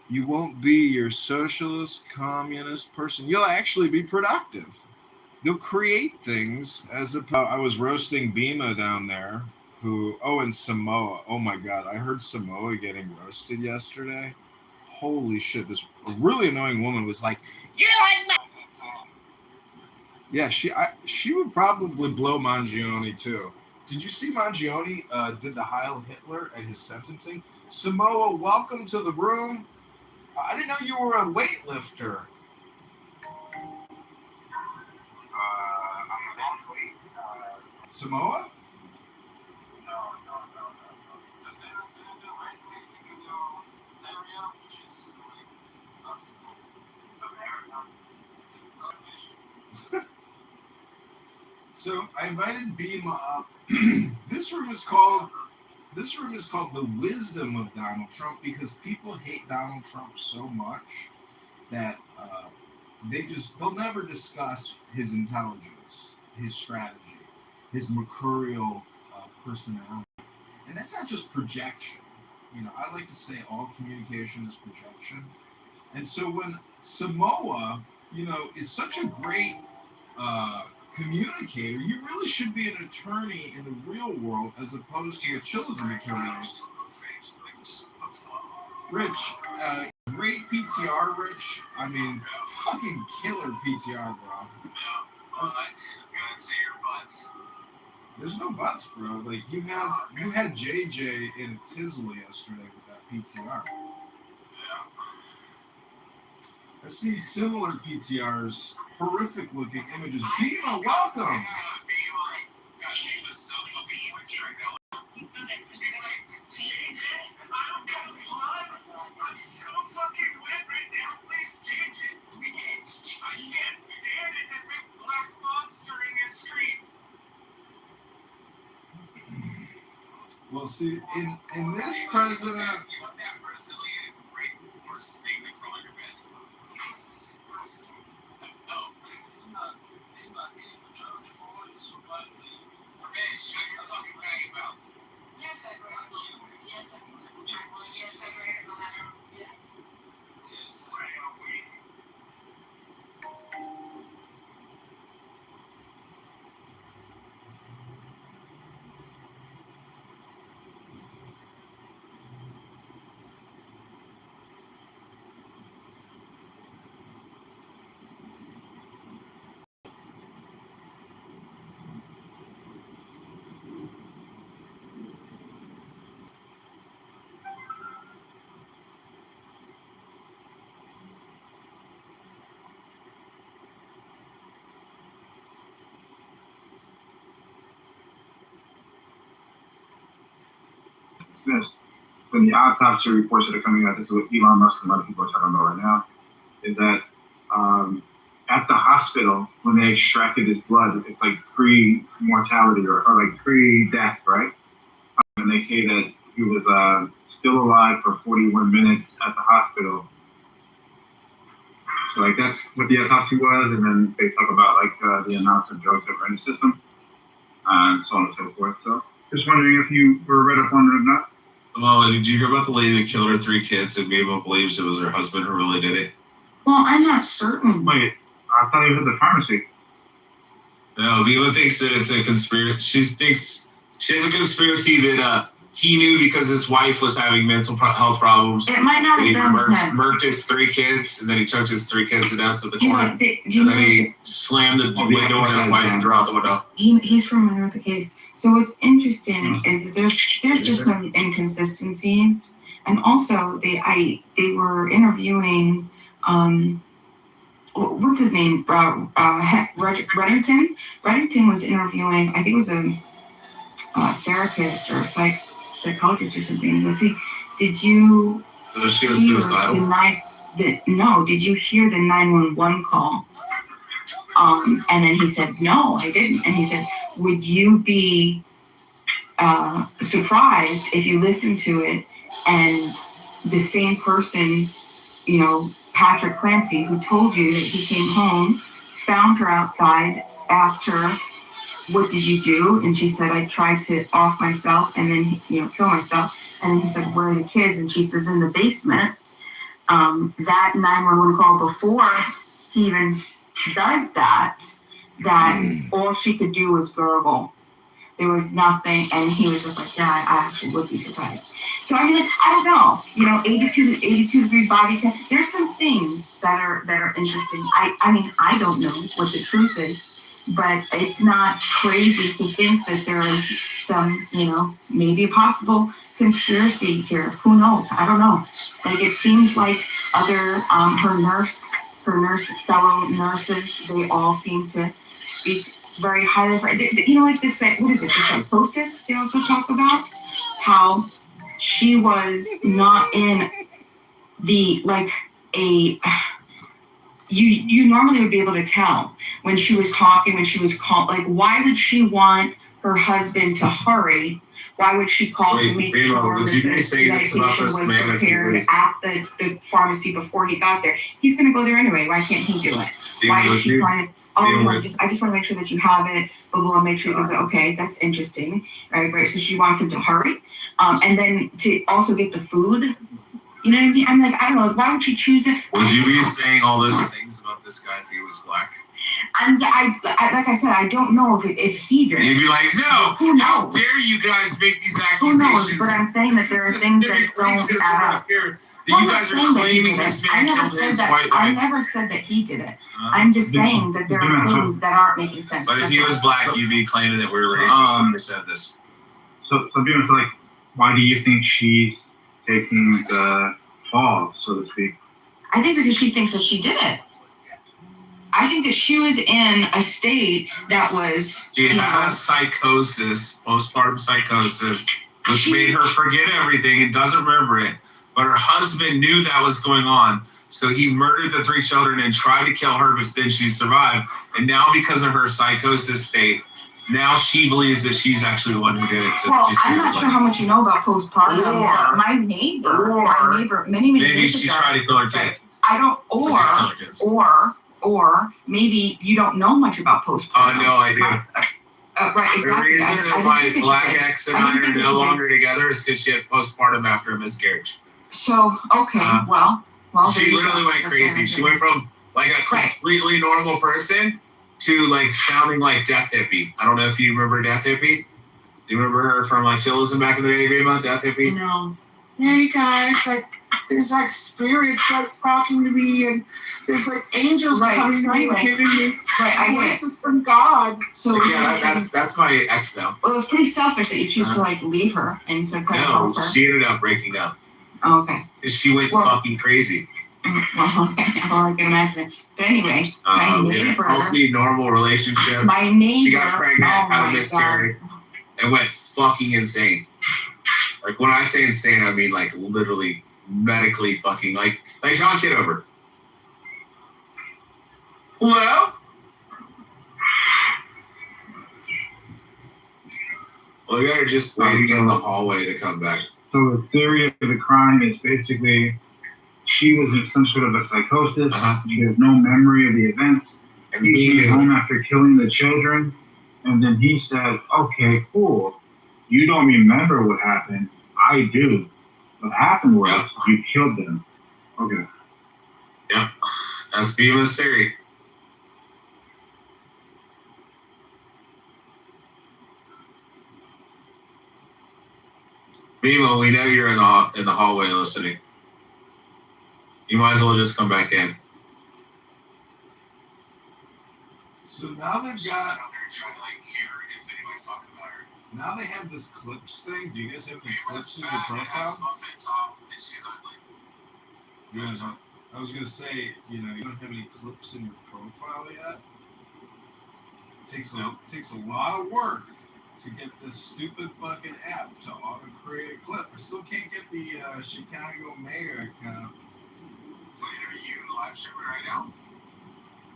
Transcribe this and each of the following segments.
You won't be your socialist, communist person. You'll actually be productive. You'll create things as a. I was roasting Bima down there, and Samoa. Oh my God, I heard Samoa getting roasted yesterday. Holy shit! This really annoying woman was like, yeah, she would probably blow Mangione too. Did you see Mangione did the Heil Hitler at his sentencing? Samoa, welcome to the room. I didn't know you were a weightlifter. I'm an athlete. Samoa? No, no, no, no, no. The weightlifting in your area, which is America. So I invited Bima up. This room is called the wisdom of Donald Trump because people hate Donald Trump so much that they'll never discuss his intelligence, his strategy, his mercurial personality, and that's not just projection. I like to say all communication is projection, and so when Samoa, is such a great communicator, you really should be an attorney in the real world as opposed to a chillism attorney. Rich, great PTR, Rich. I mean, fucking killer PTR, bro. But gotta see your butts. There's no butts, bro. Like you had JJ in Tisley yesterday with that PTR. Yeah. I've seen similar PTRs, horrific looking images. Bima, welcome. I'm so fucking wet right now. Please change it. I can't stand it. That big black monster in your screen. Well, see, in this president. You want that Brazilian great force thing to crawl your bed. That's disgusting. No, he's not the judge for his humanity. Okay, shut your fucking faggot mouth. Yes, I read it. Yes, I read it. Yes, I read it. Yeah. Yes, I am waiting. Dismissed. From the autopsy reports that are coming out, this is what Elon Musk and other people are talking about right now, is that at the hospital, when they extracted his blood, it's like pre-mortality or like pre-death, right? And they say that he was still alive for 41 minutes at the hospital. So like that's what the autopsy was, and then they talk about like the amounts of drugs that were in the system, and so on and so forth. So just wondering if you were read up on it or not. Well, did you hear about the lady that killed her 3 kids and Mabel believes it was her husband who really did it? Well, I'm not certain. Wait, I thought he was at the pharmacy. No, Mabel thinks that it's a conspiracy. She thinks she has a conspiracy that he knew because his wife was having mental health problems. It might not have been him. Murked his 3 kids, and then he choked his 3 kids to death with the corner. And then he slammed the window on his wife and threw out the window. He's familiar with the case. So what's interesting is that there's just some inconsistencies, and also they were interviewing what's his name, Reddington. Reddington was interviewing, I think it was a therapist or psychologist or something. And he goes, "Hey, did you hear did you hear the 911 call?" And then he said, "No, I didn't." And he said, "Would you be surprised if you listened to it and the same person, Patrick Clancy, who told you that he came home, found her outside, asked her, 'What did you do?' And she said, 'I tried to off myself and then, kill myself.' And then he said, 'Where are the kids?' And she says, 'In the basement.' that 911 call before he even does that all she could do was gurgle. There was nothing, and he was just like, yeah, I actually would be surprised. So I mean, like, I don't know, 82 degree body temp. There's some things that are interesting. I mean, I don't know what the truth is, but it's not crazy to think that there is some, maybe a possible conspiracy here. Who knows? I don't know. Like, it seems like other, her fellow nurses, they all seem to speak very highly of her. Like this, what is it? The psychosis they also talk about, how she was not in the, like, you normally would be able to tell when she was talking, when she was called, like, why would she want her husband to hurry? Why would she call to make sure that the medication was prepared at the pharmacy before he got there? He's going to go there anyway. Why can't he do it? Why is she trying to, I just want to make sure that you have it, but we'll make sure he goes, okay, that's interesting. Right. So she wants him to hurry. And then to also get the food. You know what I mean? I'm like, I don't know. Why would you choose it? Would you be saying all those things about this guy if he was black? And I like I said, I don't know if he did. You'd be like, no. Who knows? How dare you guys make these accusations? Who knows? But I'm saying that there are things that don't add up. You guys are claiming this man killed his white wife. I never said that he did it. I'm just saying that there are things that aren't making sense. But if he was black, you'd be claiming that we're racist. We said this. So like, why do you think she's taking the fall, so to speak? I think because she thinks that she did it. I think that she was in a state that was... She had a psychosis, postpartum psychosis, which made her forget everything and doesn't remember it. But her husband knew that was going on, so he murdered the 3 children and tried to kill her, but then she survived. And now because of her psychosis state, now she believes that she's actually the one who did it. So well, I'm not sure how much you know about postpartum. Or, my neighbor, many maybe years she ago, tried to kill her kids. I don't, or maybe you don't know much about postpartum. No, I do. Right, exactly. The reason that my black ex and I are no longer together is because she had postpartum after a miscarriage. So, okay, well. She literally went crazy. She went from like a completely normal person to like sounding like Death Hippie. I don't know if you remember Death Hippie. Do you remember her from like chillism back in the day, Rima? Death Hippie? No. Hey guys, like there's like spirits that's talking to me, and there's like angels coming to me and giving me voices from God. So yeah, that's my ex now. Well, it was pretty selfish that you choose to like leave her and so kind of help her. She ended up breaking up. Oh, okay. She went fucking crazy. Well, okay. Well, I can imagine it. But anyway, my neighbor. Healthy, normal relationship. My neighbor. She got pregnant, had a miscarriage, and went fucking insane. Like when I say insane, I mean like literally medically fucking like John Kitover. Well, we gotta just wait in the hallway to come back. So the theory of the crime is basically she was in some sort of a psychosis. She has no memory of the events. And he came home after killing the children, and then he said, "Okay, cool. You don't remember what happened. I do. What happened was you killed them." Okay. Yeah, that's Bima's theory. Bima, we know you're in the hallway listening. You might as well just come back in. So now they've got. Now they have this clips thing. Do you guys have any clips in your profile? I was gonna say, you don't have any clips in your profile yet. It takes a lot of work to get this stupid fucking app to auto-create a clip. I still can't get the Chicago mayor account. So are you live streaming right now?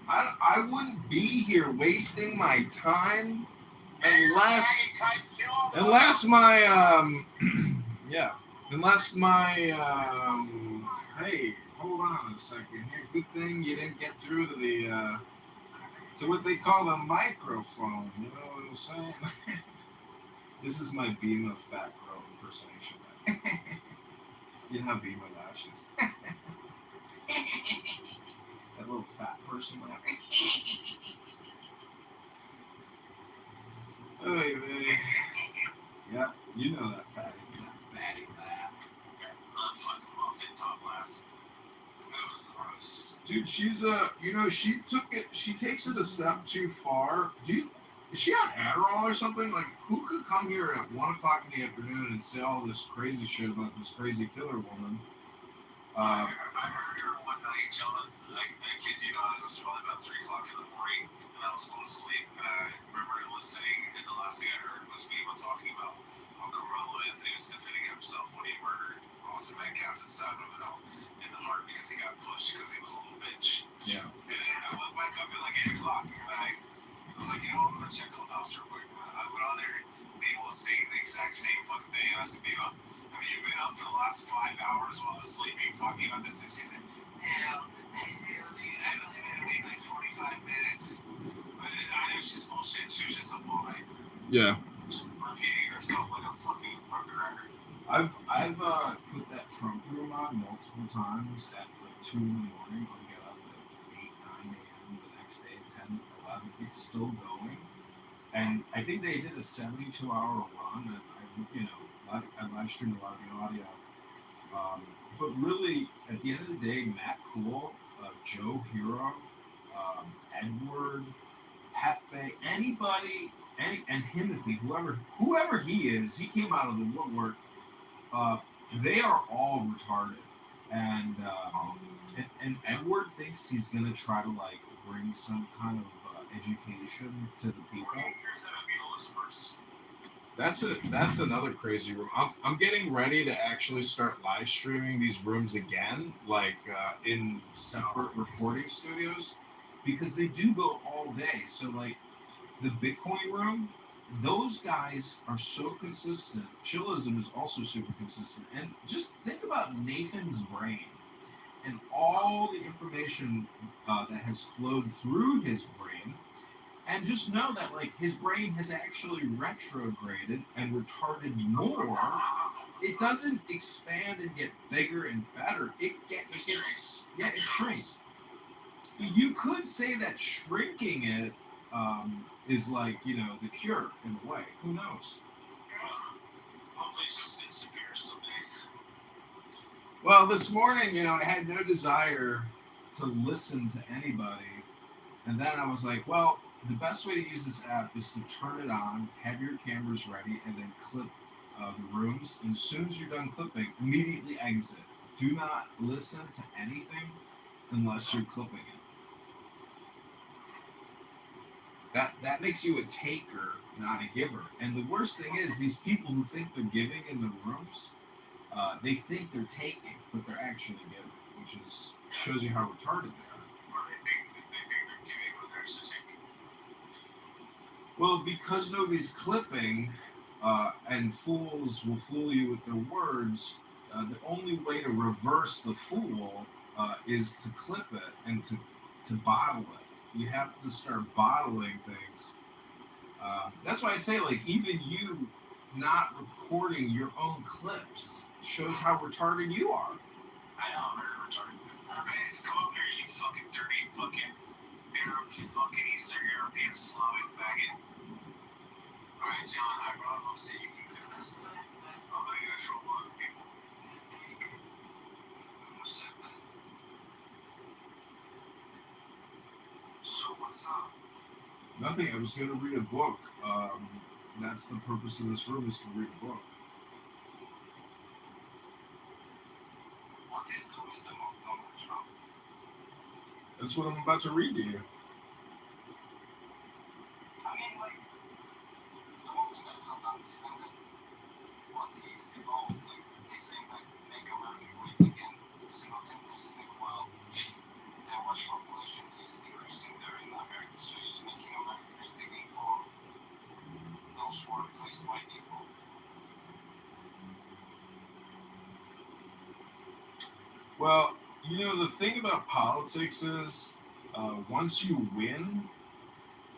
I wouldn't be here wasting my time unless my hey, hold on a second here. Good thing you didn't get through to the to what they call the microphone. You know what I'm saying? This is my Bima fat girl impersonation. You know how Bima laughs. person laughing. Hey, man. Yeah, you know that fatty laugh. Fucking muffin top laugh. Ugh, gross. Dude, she's she takes it a step too far. Is she on Adderall or something? Like, who could come here at 1 o'clock in the afternoon and say all this crazy shit about this crazy killer woman? I heard her one night chilling. I kid you not, it was probably about 3 o'clock in the morning, and I was going to sleep. And I remember listening, and the last thing I heard was people talking about how Carmelo Anthony was defending himself when he murdered Austin Metcalf and stabbed him in the heart because he got pushed because he was a little bitch. Yeah. And I went back up at like 8 o'clock, and I was like, you know, I'm going to check Clubhouse real quick. I went on there, and people was saying the exact same fucking thing. I said, people, you've been up for the last 5 hours while I was sleeping talking about this, and she said, hell, I only been awake like 45 minutes. I knew she's bullshit. She was just a boy. Yeah. Repeating herself like a fucking broken record. I've put that Trump room on multiple times at like 2 in the morning. I'll get up at 8, 9 a.m. the next day, 10, 11. It's still going. And I think they did a 72-hour run, and I live streamed a lot of the audio. But really, at the end of the day, Matt Cool, Joe Hero, Edward, Pepe, anybody, and Timothy, whoever he is, he came out of the woodwork. They are all retarded, and Edward thinks he's gonna try to like bring some kind of education to the people. That's another crazy room. I'm getting ready to actually start live streaming these rooms again, like in separate recording studios, because they do go all day. So like the Bitcoin room, those guys are so consistent. Chillism is also super consistent. And just think about Nathan's brain and all the information that has flowed through his brain. And just know that like his brain has actually retrograded and retarded more. It doesn't expand and get bigger and better. It shrinks. You could say that shrinking it is like, the cure in a way. Who knows? Hopefully it's just disappears someday. Well, this morning, I had no desire to listen to anybody. And then I was like, well, the best way to use this app is to turn it on, have your cameras ready, and then clip the rooms. And as soon as you're done clipping, immediately exit. Do not listen to anything unless you're clipping it. That makes you a taker, not a giver. And the worst thing is, these people who think they're giving in the rooms, they think they're taking, but they're actually giving, which shows you how retarded they are. Well, because nobody's clipping, and fools will fool you with their words, the only way to reverse the fool is to clip it and to bottle it. You have to start bottling things. That's why I say, like, even you not recording your own clips shows how retarded you are. I know, I'm very retarded. Guys, come up here, you fucking dirty fucking Arab, fucking Eastern European Slavic faggot. Alright, John, I brought him so you can get this. I'm gonna get in trouble with other people. So what's up? Nothing. I was going to read a book. That's the purpose of this room, is to read a book. What is the wisdom of Donald Trump? That's what I'm about to read to you. I mean, like, the one thing I don't understand is what he's involved, like, they say, like, make America great again, simultaneously, well, the white population is decreasing there in America, so he's making America great again for those who are replaced by people. Well, the thing about politics is, once you win,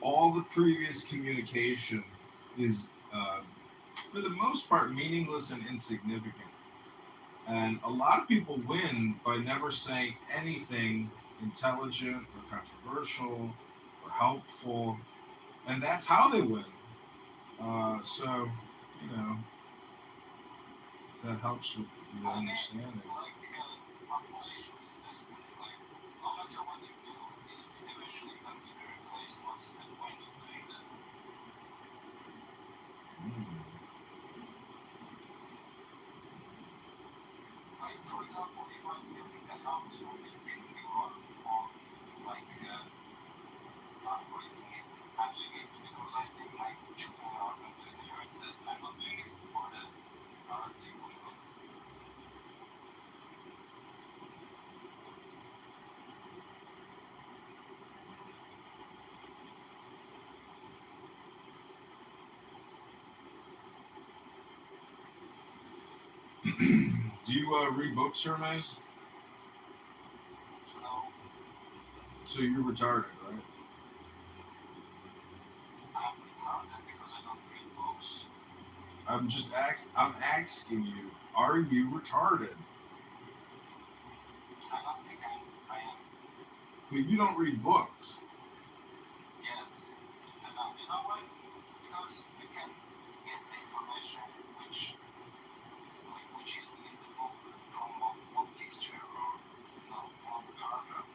all the previous communication is, for the most part, meaningless and insignificant. And a lot of people win by never saying anything intelligent or controversial or helpful, and that's how they win. So, you know, if that helps with your understanding. Population is necessary. Like, no matter what you do, it's eventually going to be replaced. What's the point of doing that? Like, for example, if I'm building a house or maintaining a road or like operating it, I'm doing it because I think my children are going to inherit that. I'm not doing it for the other people. Do you read books, Hermes? No. So you're retarded, right? I'm retarded because I don't read books. I'm asking you, are you retarded? I don't think I am. But you don't read books. Yes. And you know why? Because you can get the information which is within the book from one picture or one paragraph.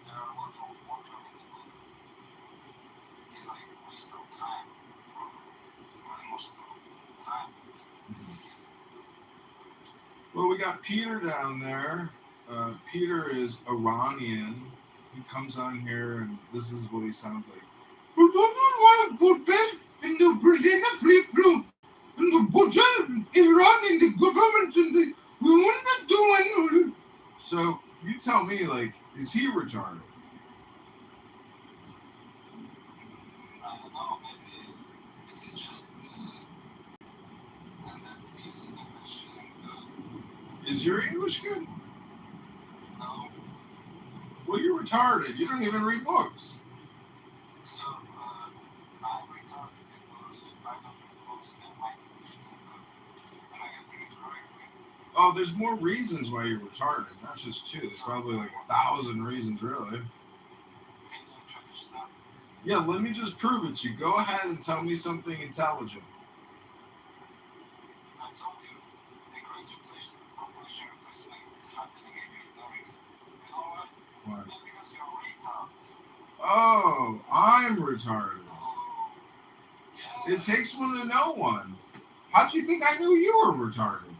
There are a lot of water in the book. It is like a waste of time for most of the time. Well, we got Peter down there. Peter is Iranian. He comes on here and this is what he sounds like. We don't want to put back in the Berlin free flow. In the Bhutan, Iran, in the government, in the we want to do anything. So you tell me, like, is he retarded? I don't know, maybe this is just and that his English isn't good. Is your English good? No. Well, you're retarded. You don't even read books. So, I'm retarded because I don't read books and my English isn't good. And I can think it correctly. Oh, there's more reasons why you're retarded, not just two. There's probably like 1,000 reasons, really. Can you introduce them? Yeah, let me just prove it to you. Go ahead and tell me something intelligent. I told you, the great population replacement is happening and you're ignoring it. You know why? Why? Not because you're retarded. Oh, I'm retarded. Oh, yeah. It takes one to know one. How do you think I knew you were retarded?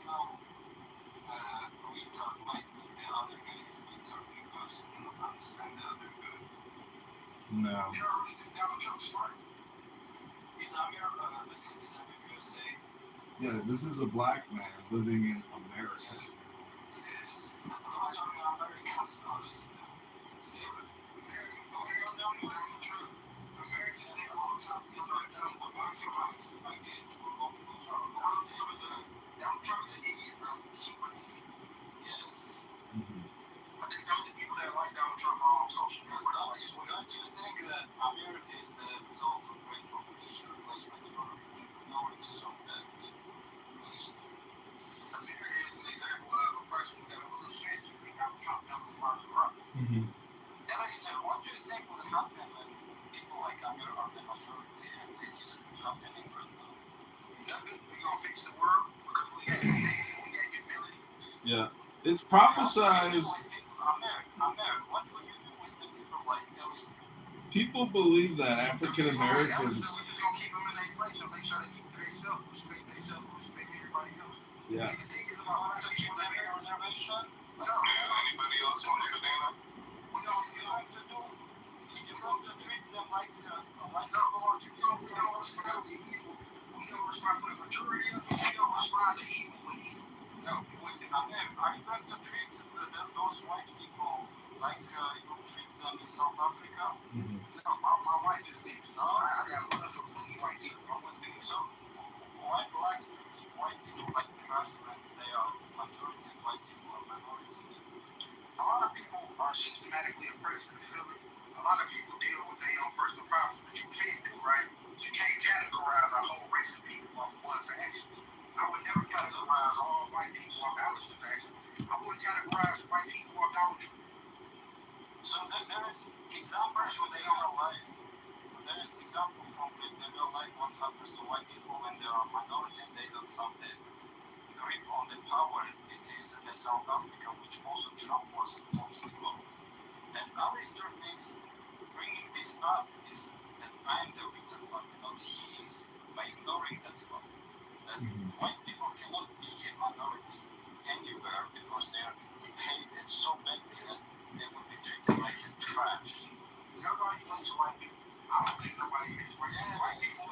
No. Retard might think the other guy is retarded because they don't understand the other guy. No. You already think Donald Trump's smart? Is Amir the citizen of USA? Yeah, this is a black man living in America. Yes. Those are the Americans, notice them. See, American, Donald Trump. Americans take a long time to understand what boxing fights like it. Donald Trump is an idiot, bro. Super idiot. Yes. I think the only people that like Donald Trump are on social media. Don't you think that America is the result of great population replacement or ignoring so badly? America is an example of a person who got a little sense and think Donald Trump knows about the rock. And still, what do you think will happen when people like Amir are the majority and it is happening right now? Nothing. We're going to fix the world because we got sex and we got humility. Yeah. It's prophesized. Amir, what will you do with the people like Ellis? People believe that African Americans. We're just going to keep them in their place and make sure they keep themselves, respect themselves, and respect everybody else. Yeah. See, the thing is about to keep them in reservation? No. Anybody else want a banana? We don't have to do. You have to treat them like no, we don't respond to evil. We don't respond for the majority of them. We don't respond to evil with evil. No, Amir, are you going to treat those white people like you treat them in South Africa? No, my wife is mixed. I got a mother for plenty white people. I wouldn't do so. White blacks treat white people like trash when they are majority, white people are minority. A lot of people are systematically oppressed and feel it. A lot of people deal with their own personal problems, but you can't do right. You can't categorize a whole race of people off one's actions. I would never categorize all white white people are balanced taxes. I wouldn't categorize white people are balanced. So there is examples where they are alive. There is example from the real life what happens to white people when they are minority and they don't have the grip on the power. It is in South Africa, which also Trump was talking about. And Alistair thinks bringing this up is that I'm the weaker one, not he is, by ignoring that one. That white people cannot be a minority anywhere because they are hated so badly that they would be treated like a trash. Nobody hates white people. I don't think nobody hates white people. White people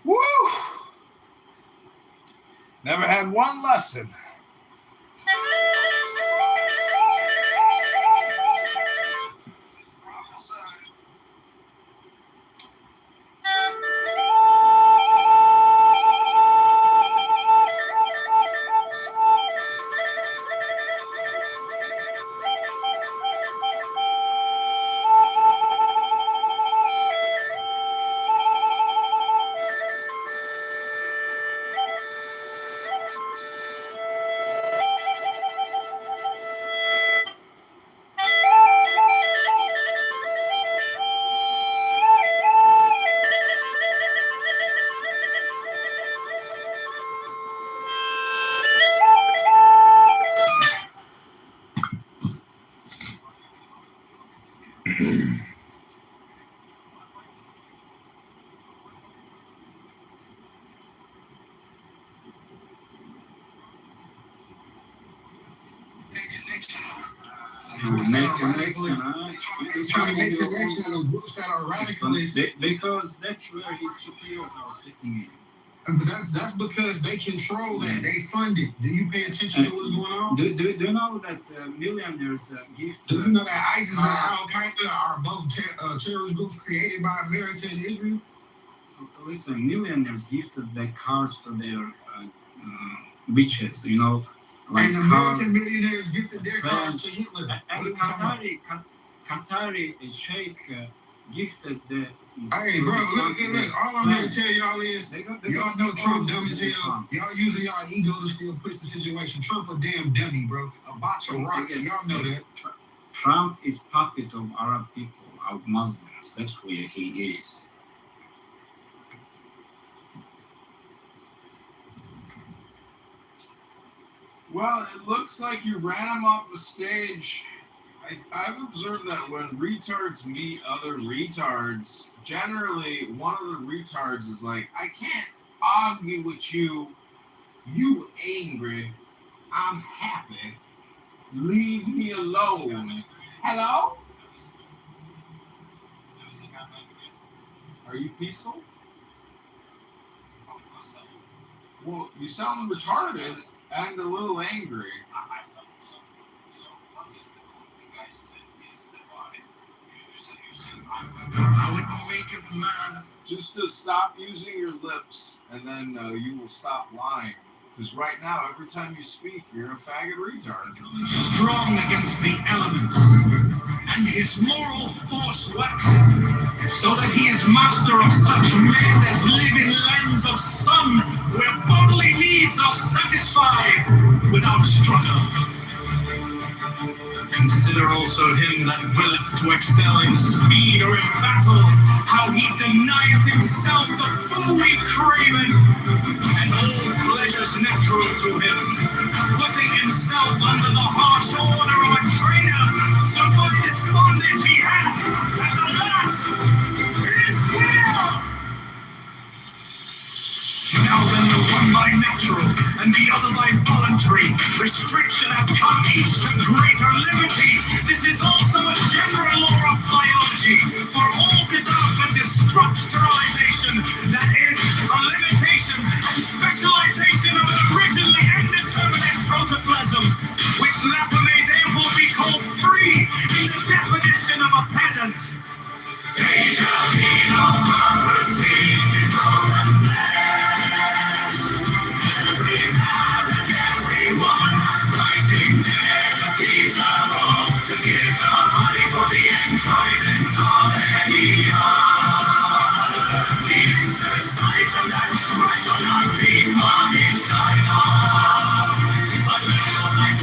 Woo! Never had one lesson. Make connection, huh? He's trying to make connection of groups that are radicalists. Because that's where his superiors are sitting in. But that's because they control that. They fund it. Do you pay attention to what's going on? Do you know that millionaires gift? Do you know that ISIS and Al Qaeda are both terrorist groups created by America and Israel? Listen, millionaires gifted their cars to their witches, you know. Like and American millionaires gifted their cars to Hitler. And Qatari sheikh gifted the. Hey, bro, look. All I'm here to tell y'all is, y'all know Trump dumb as hell. Y'all using y'all ego to still push the situation. Trump a damn dummy, bro. A box of rocks. Y'all know that. Trump is puppet of Arab people, of Muslims. That's who he is. Well, it looks like you ran him off the stage. I've observed that when retards meet other retards, generally one of the retards is like, I can't argue with you. You angry. I'm happy. Leave me alone. Hello? Are you peaceful? Well, you sound retarded and a little angry. I wouldn't make it mine. Just to stop using your lips, and then you will stop lying. Because right now, every time you speak, you're a faggot retard. Strong against the elements, and his moral force waxeth, so that he is master of such men as live in lands of sun, where bodily needs are satisfied without struggle. Consider also him that willeth to excel in speed or in battle, how he denieth himself the food he craveth, and all pleasures natural to him, putting himself under the harsh order of a trainer, so by this bondage he hath, at the last, his will. Now then, the one by natural, and the other by voluntary, restriction hath come each to greater liberty. This is also a general law of biology, for all development is structuralization, that is, a limitation and specialization of an originally indeterminate protoplasm, which latter may therefore be called free in the definition of a pedant. They shall be no property in human flesh. Every man and every woman writing their feasible to give the money for the enjoyment of any other. The exercise of that right shall not be punished either, but will like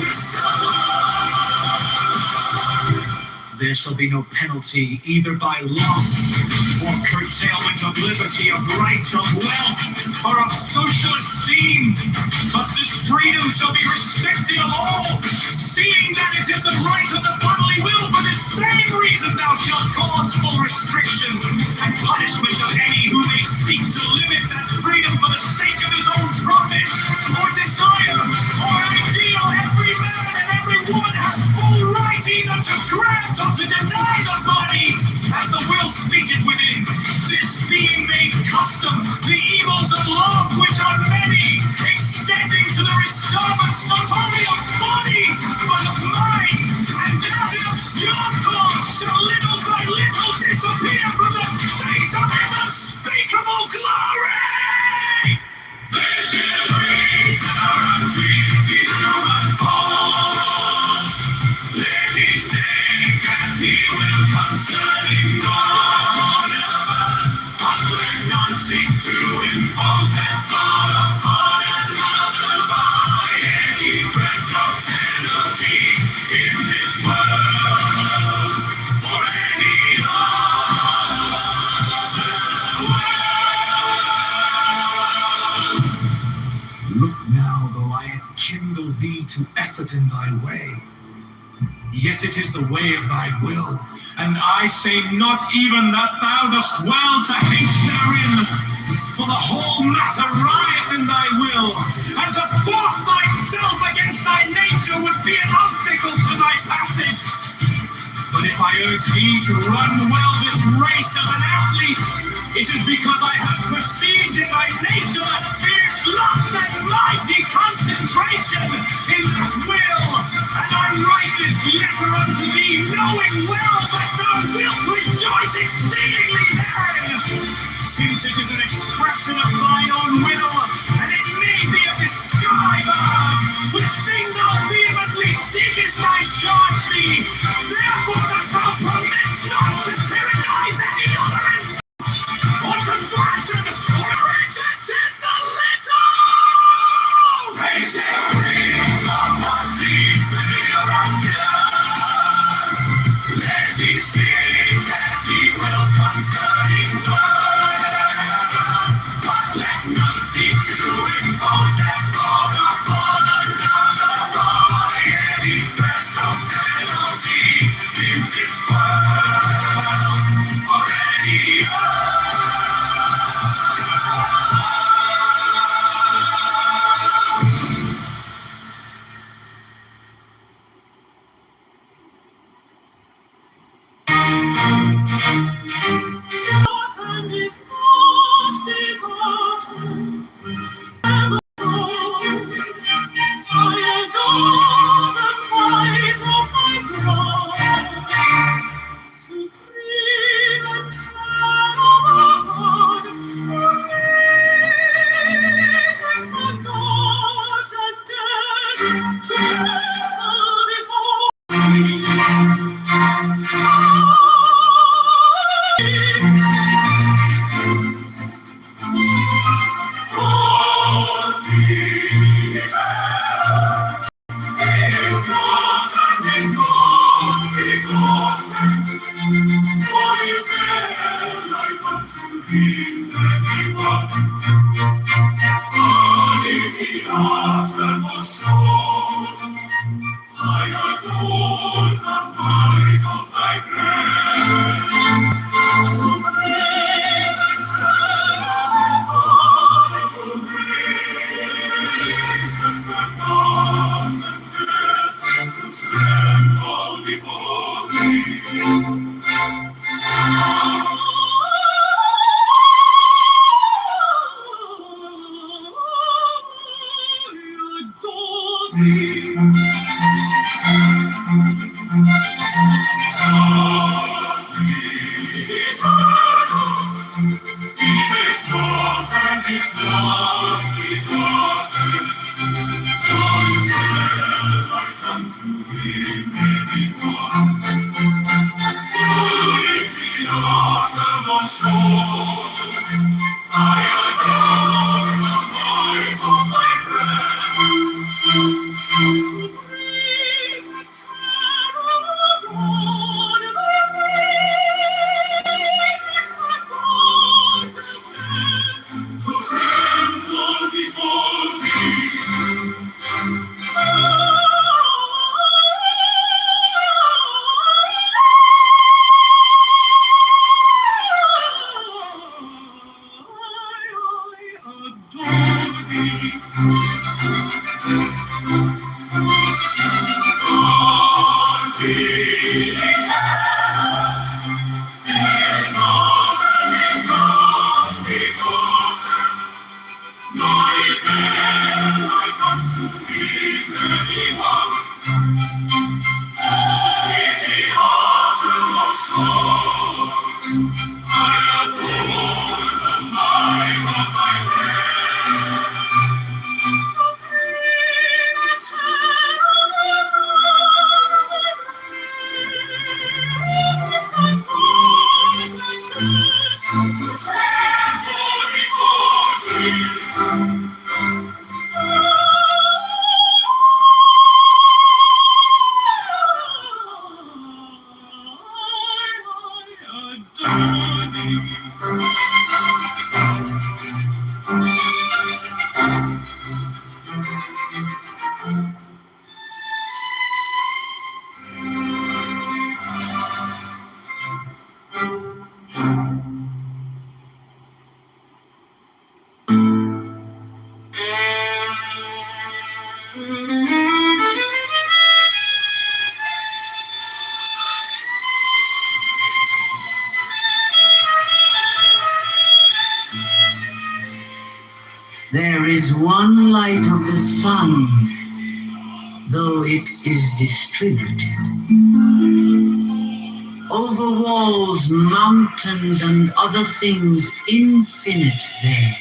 there shall be no penalty either by loss or curtailment of liberty, of rights, of wealth, or of social esteem, but this freedom shall be respected of all, seeing that it is the right of the bodily will. For this same reason thou shalt cause full restriction and punishment of any who may seek to limit that freedom for the sake of his own profit, or desire, or ideal. Every man and every woman has full right either to grant or to deny the body, as the will speaketh within. This being made custom, the evils of love, which are many, extending to the disturbance not only of body, but of mind, and that in obscure cause shall little by little disappear from the face of his unspeakable glory. This is free, currency, the human cause. Let he think as he will concerning God of us, but let none seek to impose that thought upon another by any threat of penalty in this world or any other world. Look now, though I have kindled thee to effort in thy way, yet it is the way of thy will, and I say not even that thou dost well to haste therein, for the whole matter lieth in thy will, and to force thyself against thy nature would be an obstacle to thy passage. But if I urge thee to run well this race as an athlete, it is because I have perceived in thy nature that fierce lust and mighty concentration in that will. And I write this letter unto thee, knowing well that thou wilt rejoice exceedingly therein, since it is an expression of thine own will, and it may be a describe which thing thou vehemently seekest I charge thee. Therefore that thou permit not to tyrannize any other in or to threaten or reject in the little. Face it free, love not deep, and hear our fears. Let he speak as he will concerning words, but let none seek to impose that thought upon another by any threat of penalty in this world or any other. And is not begotten, ever grown. I adore the might of thy glory, supreme and terrible God, who makest the gods and dead to tremble before thee. adore the might of thy grace. Supreme eternal, raises the gods and death to tremble before thee. There is one light of the sun, though it is distributed. Over walls, mountains, and other things infinite there.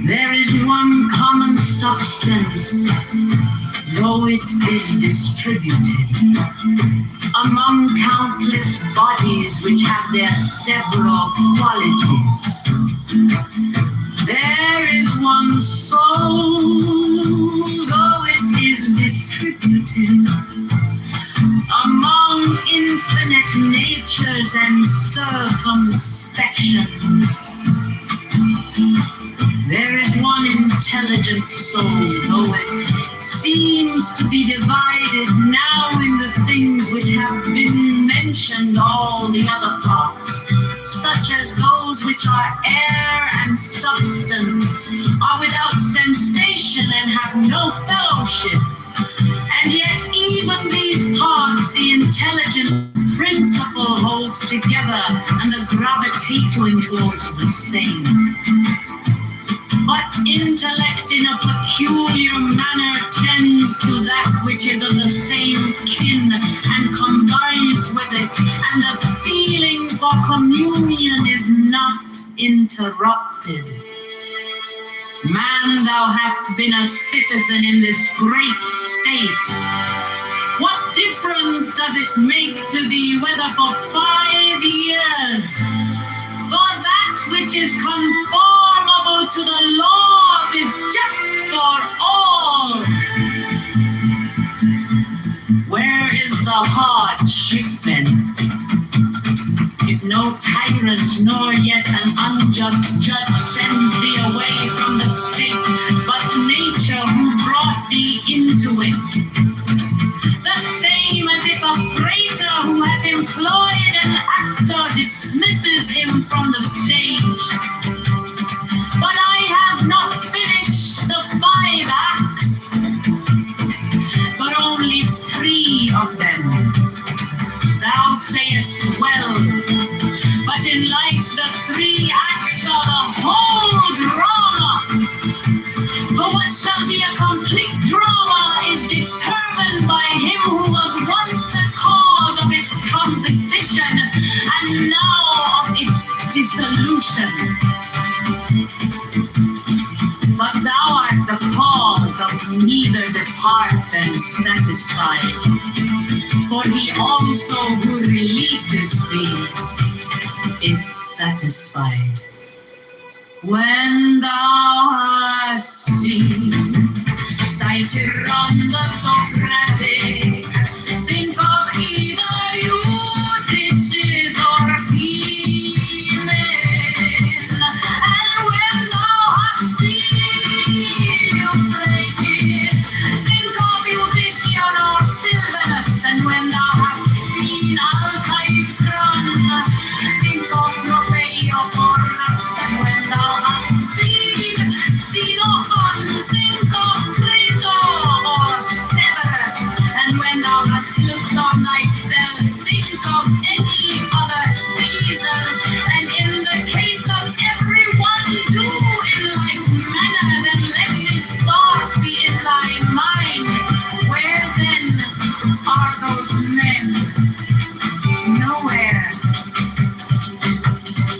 There is one common substance, though it is distributed among countless bodies which have their several qualities. There is one soul, though it is distributed among infinite natures and circumspections. There is one intelligent soul, though it seems to be divided now in the things which have been mentioned, all the other parts, such as those which are air and substance, are without sensation and have no fellowship. And yet even these parts, the intelligent principle holds together, and the gravitating towards the same. But intellect in a peculiar manner tends to that which is of the same kin and combines with it, and the feeling for communion is not interrupted. Man, thou hast been a citizen in this great state. What difference does it make to thee whether for 5 years? For that which is conformable to the laws is just for all. Where is the hardship then? If no tyrant nor yet an unjust judge sends thee away from the state, but nature who brought The same as if a praetor who has employed an actor dismisses him from the stage. But I have not finished the 5 acts, but only 3 of them. Thou sayest well, but in life the 3 acts are the whole drama. For what shall be a complete drama is determined by him who was once the cause of its composition and now of its dissolution. But thou art the cause of neither the part than satisfied. For he also who releases thee is satisfied. When thou hast seen cited on the Socratic, think of either Eutyches or Hymen. And when thou hast seen Euphrates, think of Eutychian or Sylvanus. And when thou hast seen Alcaithron, think of Tropeioporus. And when thou hast seen Xenophon, think of Crito or Severus. And when thou hast looked on thyself, think of any other Caesar. And in the case of everyone, do in like manner. Then let this thought be in thy mind. Where then are those men? Nowhere.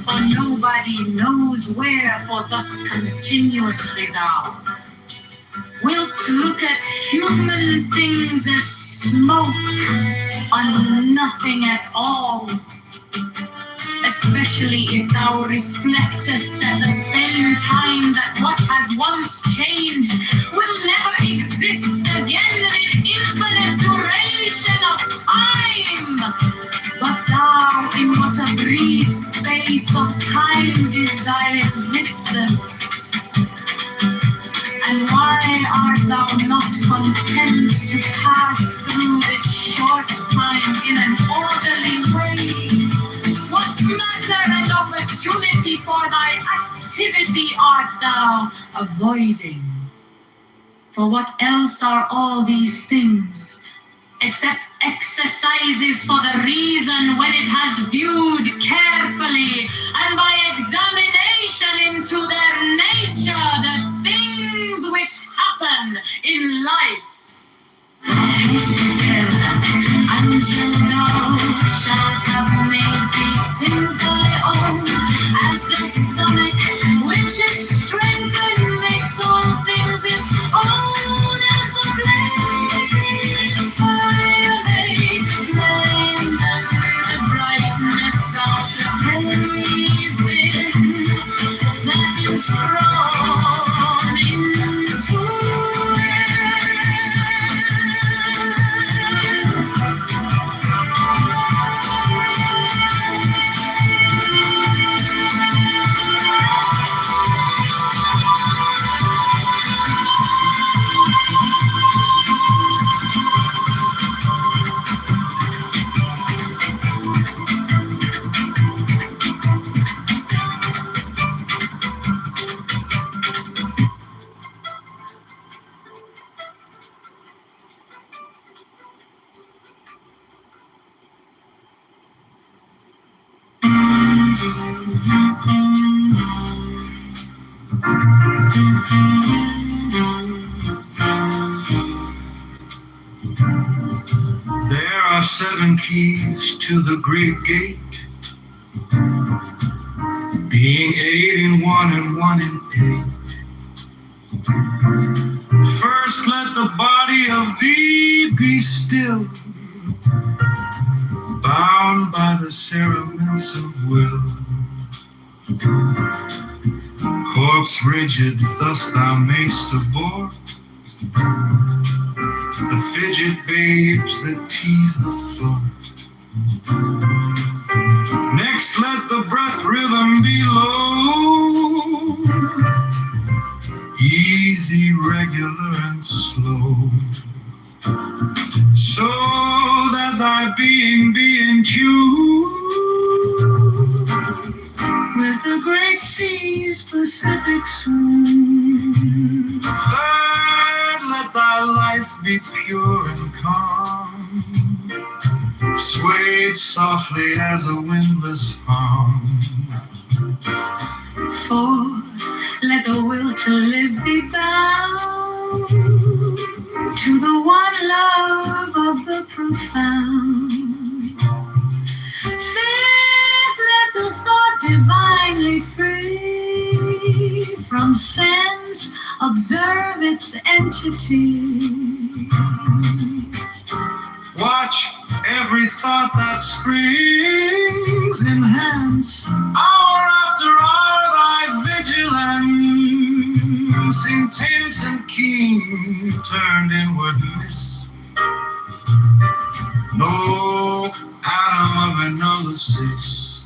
For nobody knows where, for thus continuously thou wilt look at human things as smoke on nothing at all. Especially if thou reflectest at the same time that what has once changed will never exist again in infinite duration of time. But thou, in what a brief space of time is thy existence? And why art thou not content to pass through this short time in an orderly way? What matter and opportunity for thy activity art thou avoiding? For what else are all these things except exercises for the reason when it has viewed carefully and by examination into their nature the things which happen in life? Until thou shalt have made these things thy own, as the stomach which is strengthened makes all things its own, as the blazing fire makes flame, and the brightness of the pavement that is thrown into There are 7 keys to the great gate, being 8 in 1 and 1 in 8. First let the body of thee be still, bound by the cerements of will. Corpse rigid, thus thou mayst abort the fidget babes that tease the thought. Next let the breath rhythm be low, easy, regular, and slow. so that thy being be in tune with the great sea's Pacific swoon. Third, let thy life be pure and calm, swayed softly as a windless palm. Fourth, let the will to live be bound to the one love of the profound. Fifth, let the thought divinely free from sense observe its entity. Watch every thought that springs, enhance hour after hour thy vigilance, intense and keen, turned inwardness. No atom of analysis,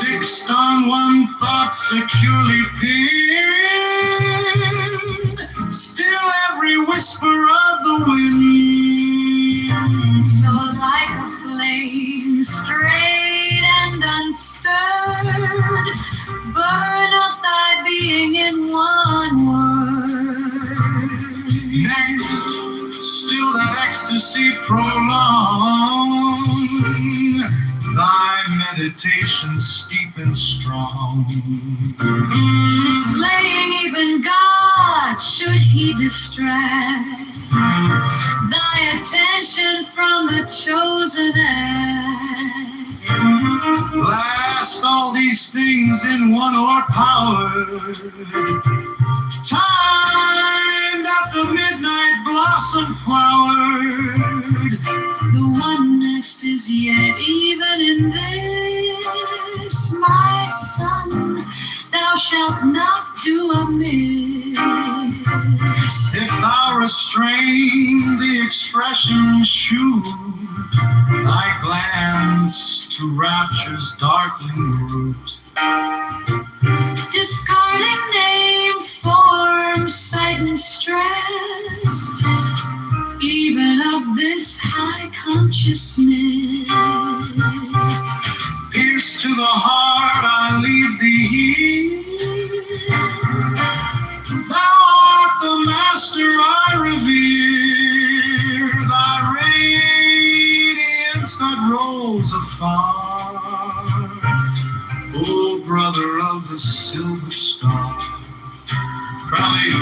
fixed on one thought securely pinned, still every whisper of the wind. So like a flame, straight and unstirred, burn up thy being in one word. Next, still that ecstasy prolong, thy meditation steep and strong. Slaying even God, should he distract thy attention from the chosen act. Last, all these things in one or power, timed at the midnight blossom flowered. The oneness is yet even in this, my son, thou shalt not do amiss. If thou restrain the expression, shew thy glance to rapture's darkling root. Discarding name, form, sight, and stress, even of this high consciousness. Pierce to the heart, I leave thee here. Thou art the master I revere, thy radiance that rolls afar. O brother of the silver star. Crowley.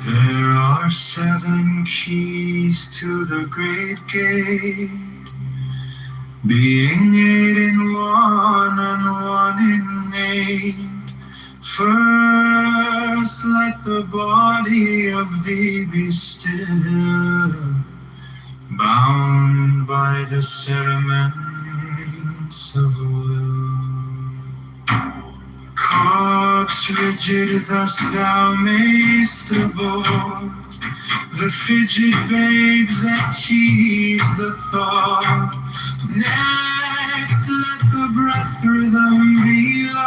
There are 7 keys to the great gate, being 8 in one and 1 in 8. First, let the body of thee be still, bound by the cerements of will. Corpse rigid, thus thou mayst abort the fidget babes that tease the thought. Next, let the breath rhythm be low,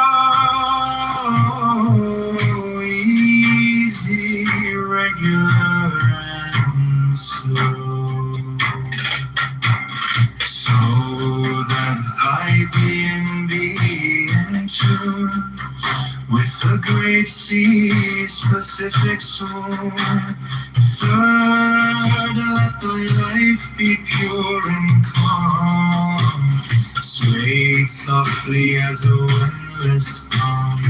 easy, regular. regular and slow, so that thy being be in tune with the great sea's Pacific swoon. Third, let thy life be pure and calm, swayed softly as a windless palm.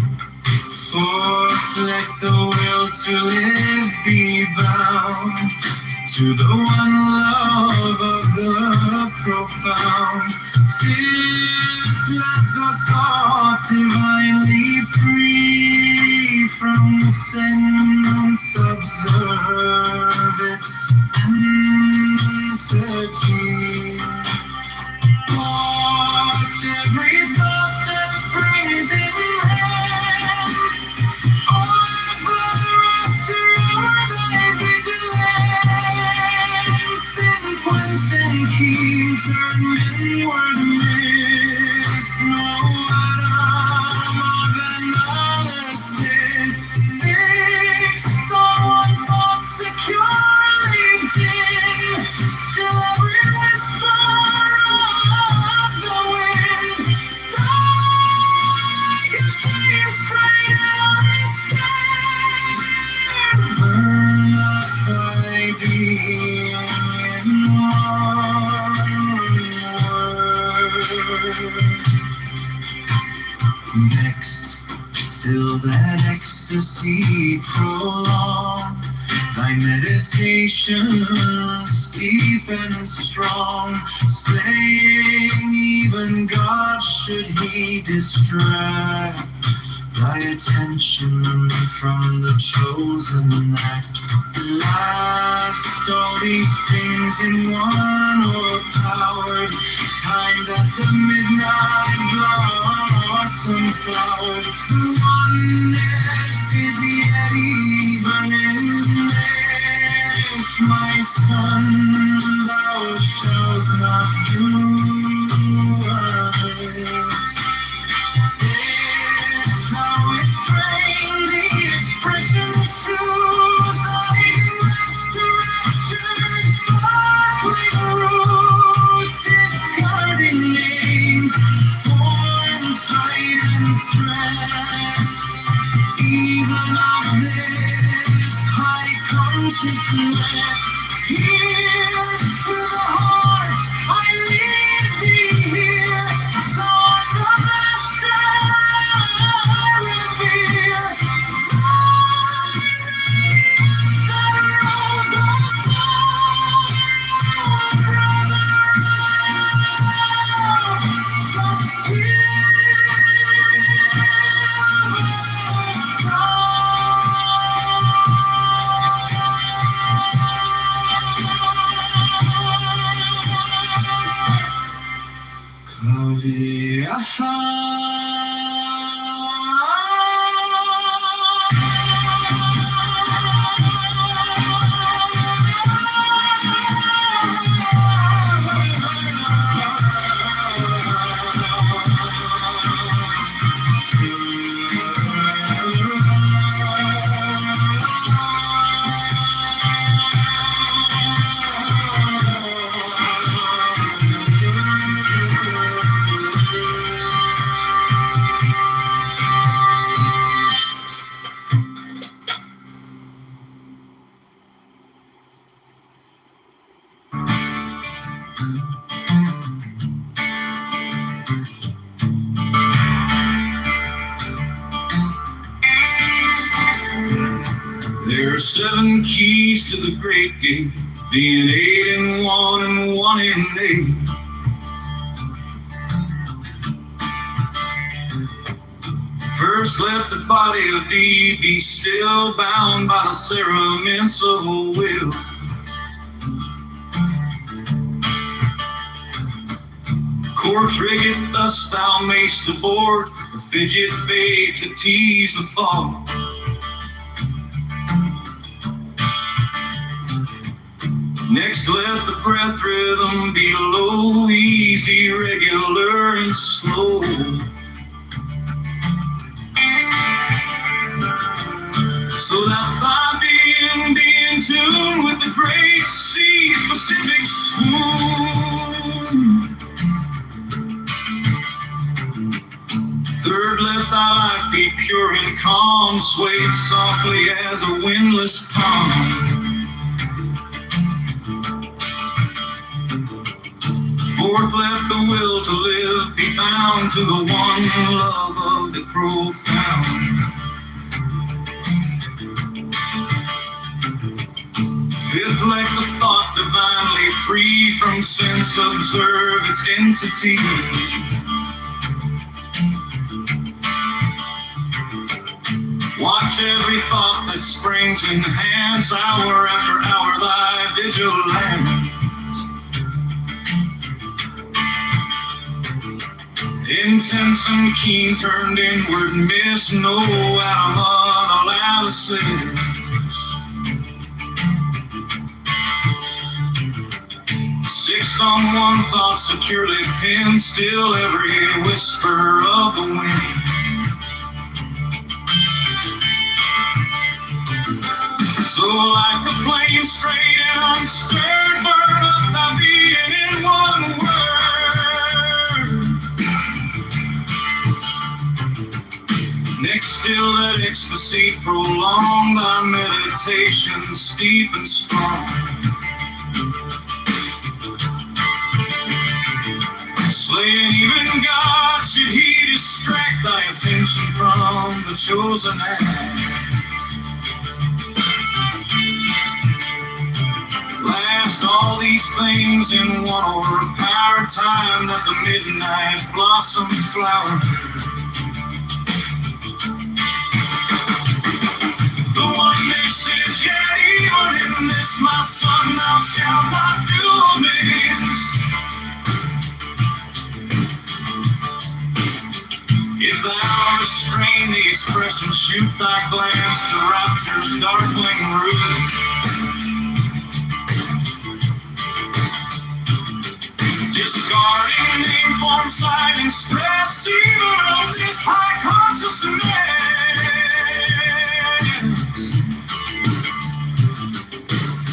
Fourth, let the will to live be bound to the one love of the profound. Fifth, let the thought divinely free from sense observe its entity. Watch every thought that springs in hands, over after thy vigilance, in points and keen turned inward miss no atom of analysis. Sixth, on one thought securely dim, still every whisper of the wind, like a flame straight and unstained. Burn up thy being in one word. Next, still that ecstasy prolong, thy meditations deep and strong, slaying even God should he distract thy attention from the chosen act. Last, all these things in one o'erpowered, time that the midnight blossom flowered. The oneness is yet even in this, my son, thou shalt not do amiss. If thou wouldst train the expression to thy next rapture's sparkling root, discarding name, form, sight, and stress, even of this high consciousness, pierce to the heart, I leave thee here, thou art the master I revere. Thy rose of the There are 7 keys to the great gate, being 8 in 1 and 1 in 8. First, let the body of thee be still, bound by the cerements of a will. Corpse rigged, thus thou mayst aboard the fidget babe to tease the thought. Next, let the breath rhythm be low, easy, regular, and slow. so that thy being be in tune with the great sea's Pacific swoon. Third, let thy life be pure and calm, swayed softly as a windless palm. Fourth, let the will to live be bound to the one love of the profound. Fifth, let the thought divinely free from sense observe its entity. Watch every thought that springs, enhance hour after hour thy vigilance. Intense and keen, turned inward, miss no atom of analysis. Sixth, on one thought securely pinned, still every whisper of the wind. So like a flame straight and unstirred, burn up thy being in one word. Next, still let ecstasy prolong thy meditation steep and strong. Slaying even God, should he distract thy attention from the chosen act. Last, all these things in one overpowered time that the midnight blossom flower. The one message, yet even in this, my son, thou shalt not do amiss. If thou restrain the expression, shoot thy glance to rapture's darkling root. Discarding name, form, sight, and stress, even of this high consciousness.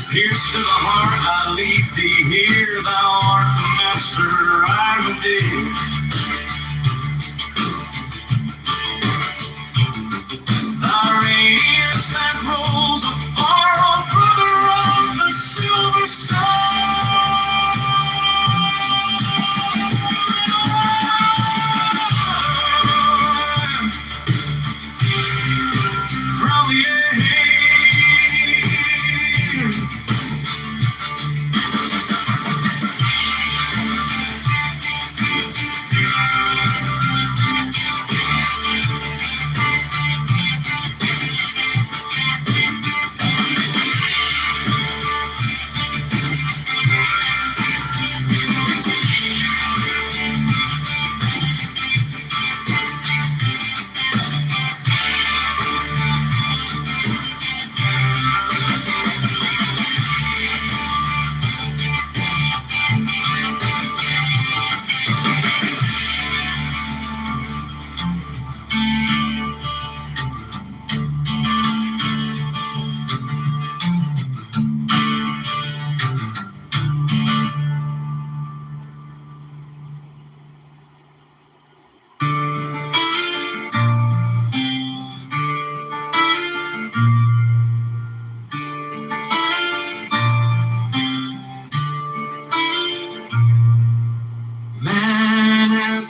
Pierce to the heart, I lead thee here. Thou art the master, I with thee. Thy radiance that rolls afar, oh brother of the silver star.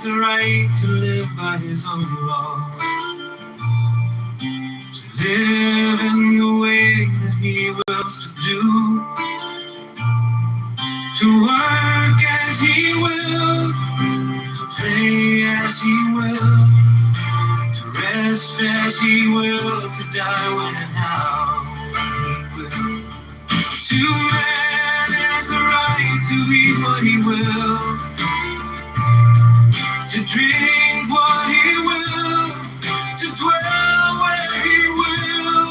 The right to live by his own law, to live in the way that he wills to do, to work as he will, to play as he will, to rest as he will, to die when and how he will. To man has the right to eat what he will, to drink what he will, to dwell where he will,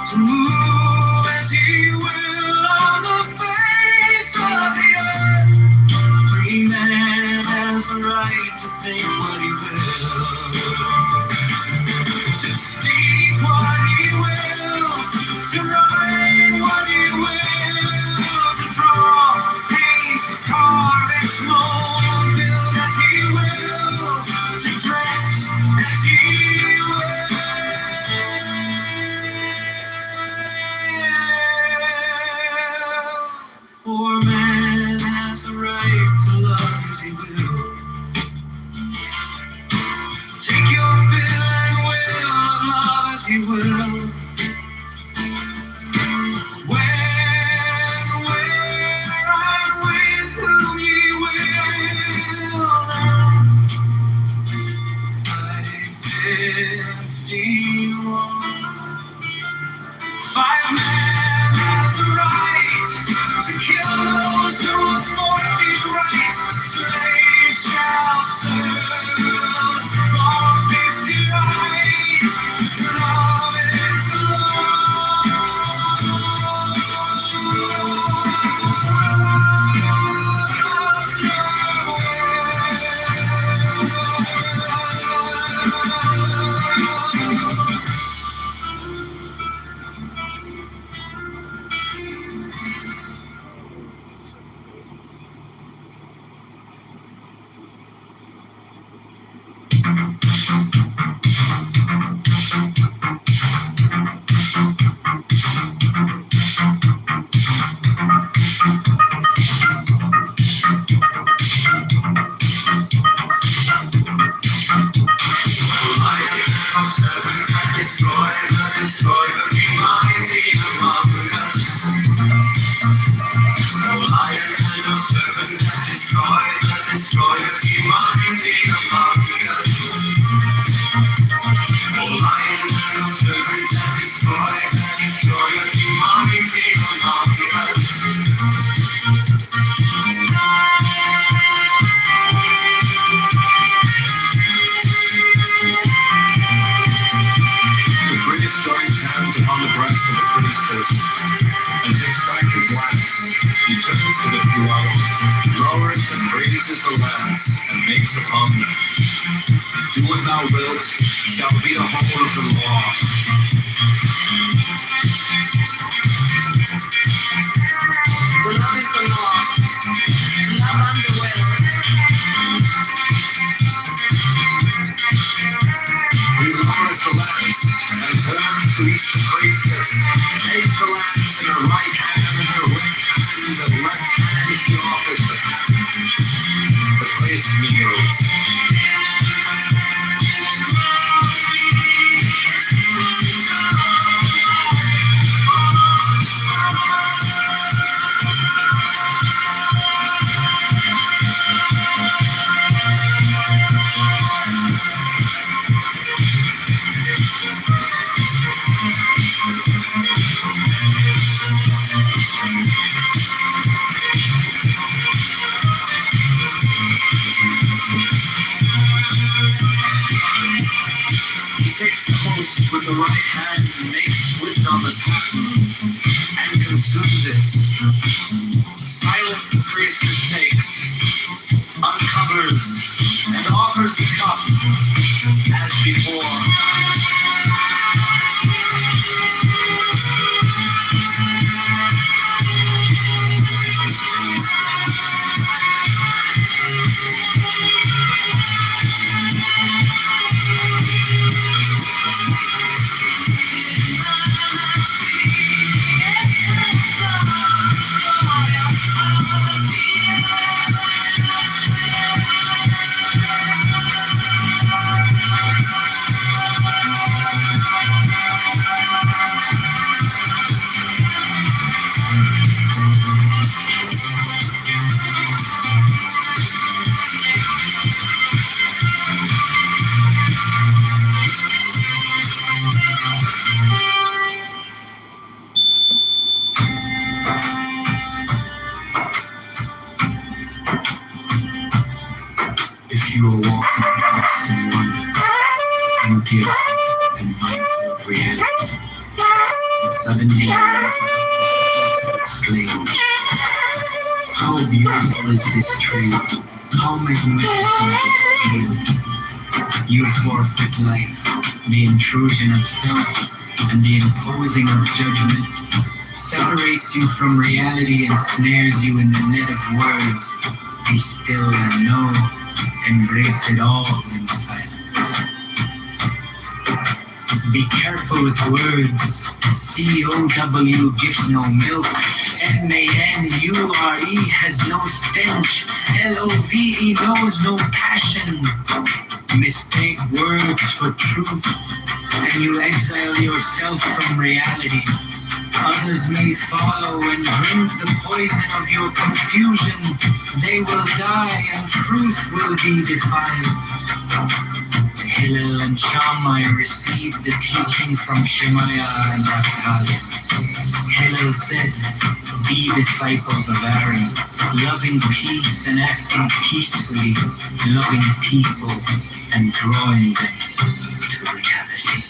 to move as he will on the face of the earth. Free man has the right to think what he will, to speak what he will, to write what he will, to draw, paint, carve, and mold, build as he will, to dress as he will. For man has the right to love as he will. Take your fill and will of love as he will. When, where, and with whom ye will. I 51. 5 men has the right to kill those who afford these rights. The slaves shall serve for 50 rights. Love is the takes the host with the right hand and makes swift on the pattern and consumes it. Silence the priestess takes, uncovers, and offers the cup as before. If you are walking lost in wonder, emptiest and mindful of reality, and suddenly you exclaim, how beautiful is this tree, how magnificent this field. You forfeit life, the intrusion of self, and the imposing of judgment separates you from reality and snares you in the net of words. Be still and know, embrace it all in silence. Be careful with words. COW gives no milk. MANURE has no stench. LOVE knows no passion. Mistake words for truth, and you exile yourself from reality. Others may follow and drink the poison of your confusion. They will die and truth will be defiled. Hillel and Shammai received the teaching from Shemaiah and Naphtali. Hillel said, be disciples of Aaron, loving peace and acting peacefully, loving people and drawing them to reality.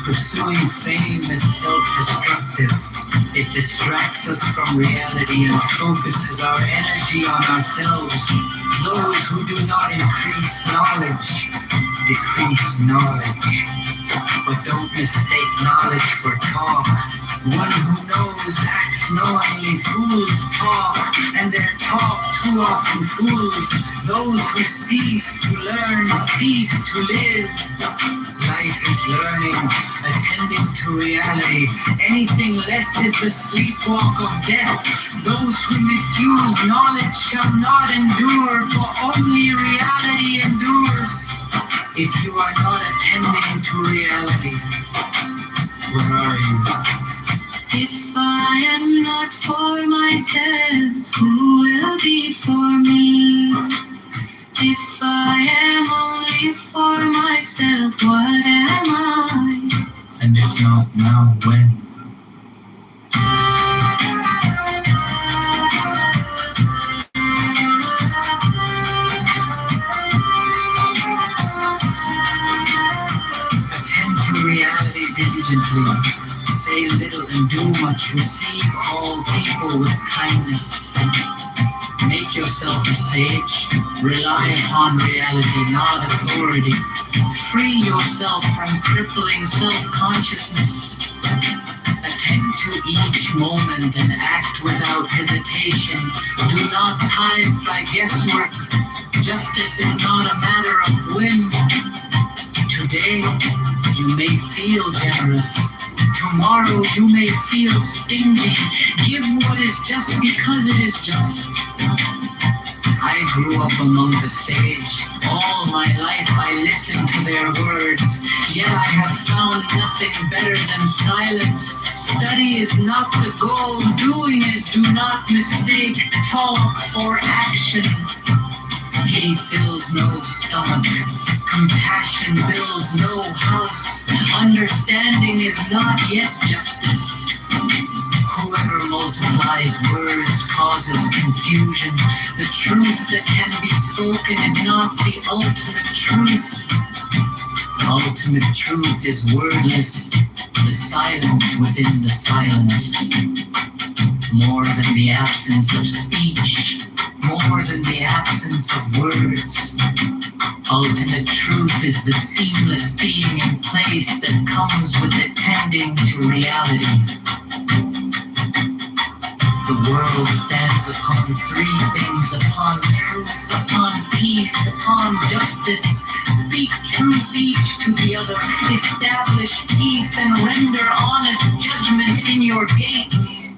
Pursuing fame is self-destructive. It distracts us from reality and focuses our energy on ourselves. Those who do not increase knowledge, decrease knowledge. But don't mistake knowledge for talk. One who knows acts knowingly. Fools talk, and their talk too often fools. Those who cease to learn cease to live. Life is learning, attending to reality. Anything less is the sleepwalk of death. Those who misuse knowledge shall not endure, for only reality endures. If you are not attending to reality, where are you? If I am not for myself, who will be for me? If I am only for myself, what am I? And if not now, when? Attend to reality diligently. Say little and do much. Receive all people with kindness. Make yourself a sage. Rely upon reality, not authority. Free yourself from crippling self-consciousness. Attend to each moment and act without hesitation. Do not tithe by guesswork. Justice is not a matter of whim. Today, you may feel generous. Tomorrow, you may feel stingy. Give what is just because it is just. I grew up among the sage. All my life I listened to their words. Yet I have found nothing better than silence. Study is not the goal. Doing is do not mistake talk for action. Pity fills no stomach. Compassion builds no house. Understanding is not yet justice. Whoever multiplies words causes confusion. The truth that can be spoken is not the ultimate truth. Ultimate truth is wordless, the silence within the silence. More than the absence of speech, more than the absence of words. Ultimate truth is the seamless being in place that comes with attending to reality. The world stands upon three things: upon truth, upon peace, upon justice. Speak truth each to the other. Establish peace and render honest judgment in your gates.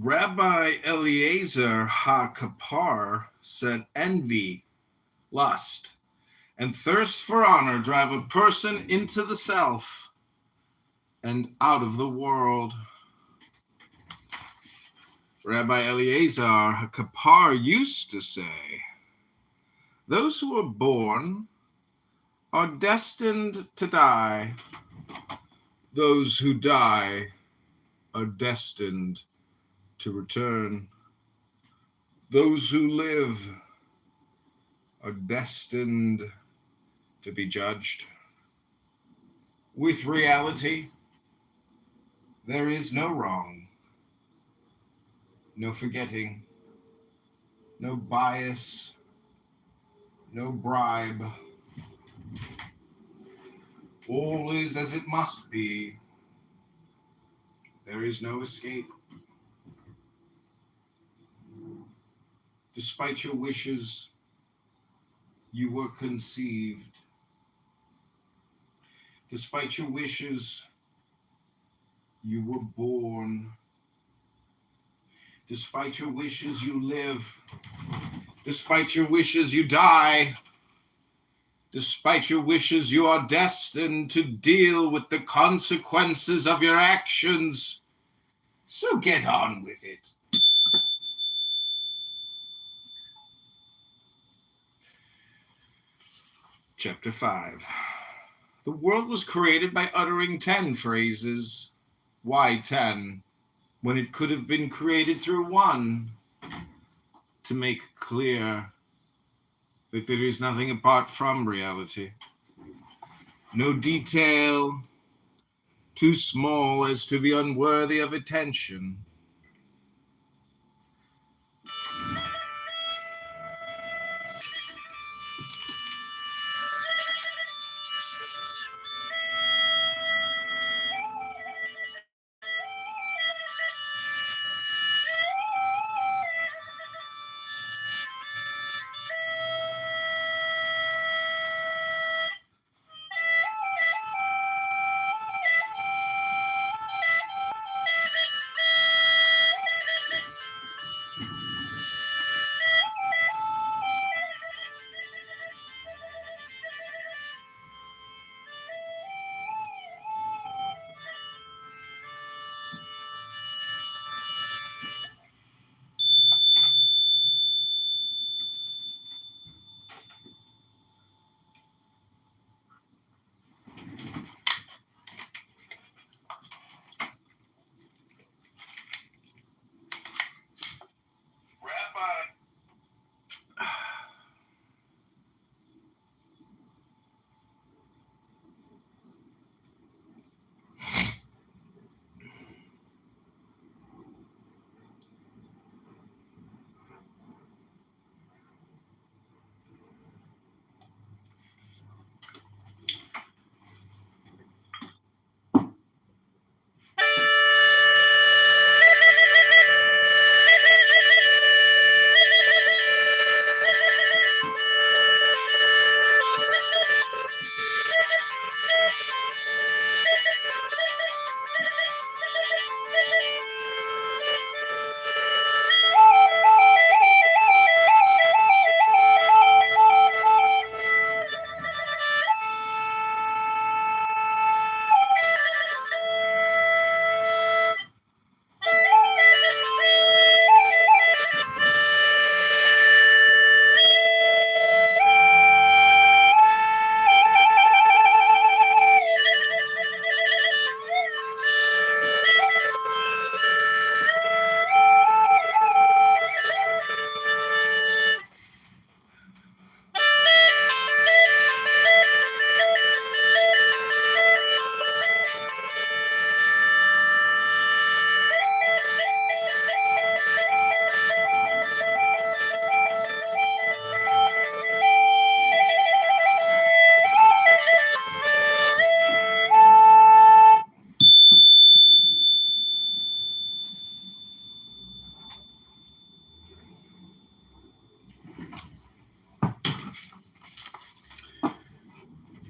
Rabbi Eliezer HaKapar said envy, lust, and thirst for honor drive a person into the self and out of the world. Rabbi Eliezer HaKapar used to say, those who are born are destined to die. Those who die are destined to return. Those who live are destined to be judged. With reality, there is no wrong, no forgetting, no bias, no bribe. All is as it must be. There is no escape. Despite your wishes, you were conceived. Despite your wishes, you were born. Despite your wishes, you live. Despite your wishes, you die. Despite your wishes, you are destined to deal with the consequences of your actions. So get on with it. Chapter 5. The world was created by uttering 10 phrases. Why 10? When it could have been created through one. To make clear that there is nothing apart from reality. No detail too small as to be unworthy of attention.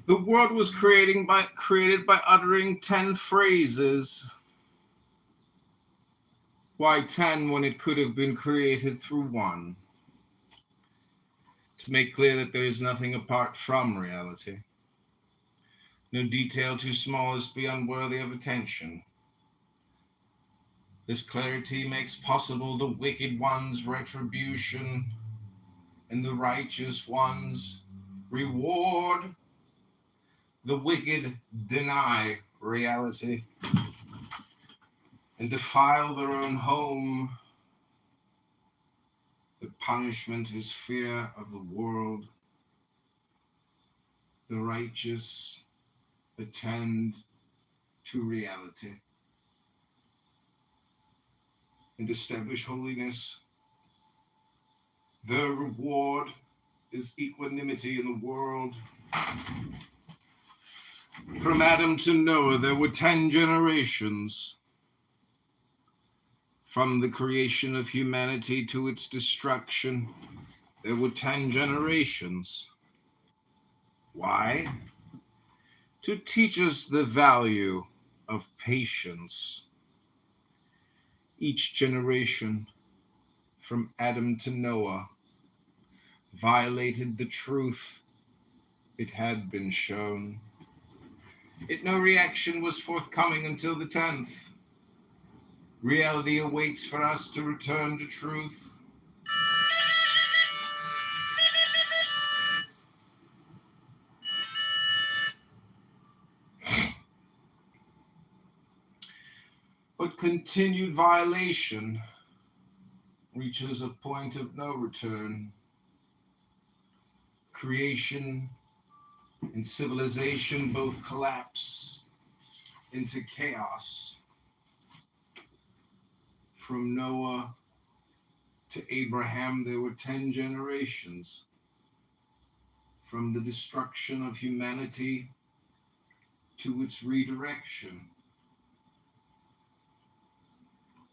The world was created by uttering 10 phrases. Why 10 when it could have been created through 1? To make clear that there is nothing apart from reality. No detail too small as to be unworthy of attention. This clarity makes possible the wicked one's retribution and the righteous one's reward. The wicked deny reality and defile their own home. The punishment is fear of the world. The righteous attend to reality and establish holiness. Their reward is equanimity in the world. From Adam to Noah, there were 10 generations. From the creation of humanity to its destruction, there were 10 generations. Why? To teach us the value of patience. Each generation, from Adam to Noah, violated the truth it had been shown. Yet no reaction was forthcoming until the 10th. Reality awaits for us to return to truth. But continued violation reaches a point of no return. Creation and civilization both collapse into chaos. From Noah to Abraham, there were 10 generations. From the destruction of humanity to its redirection,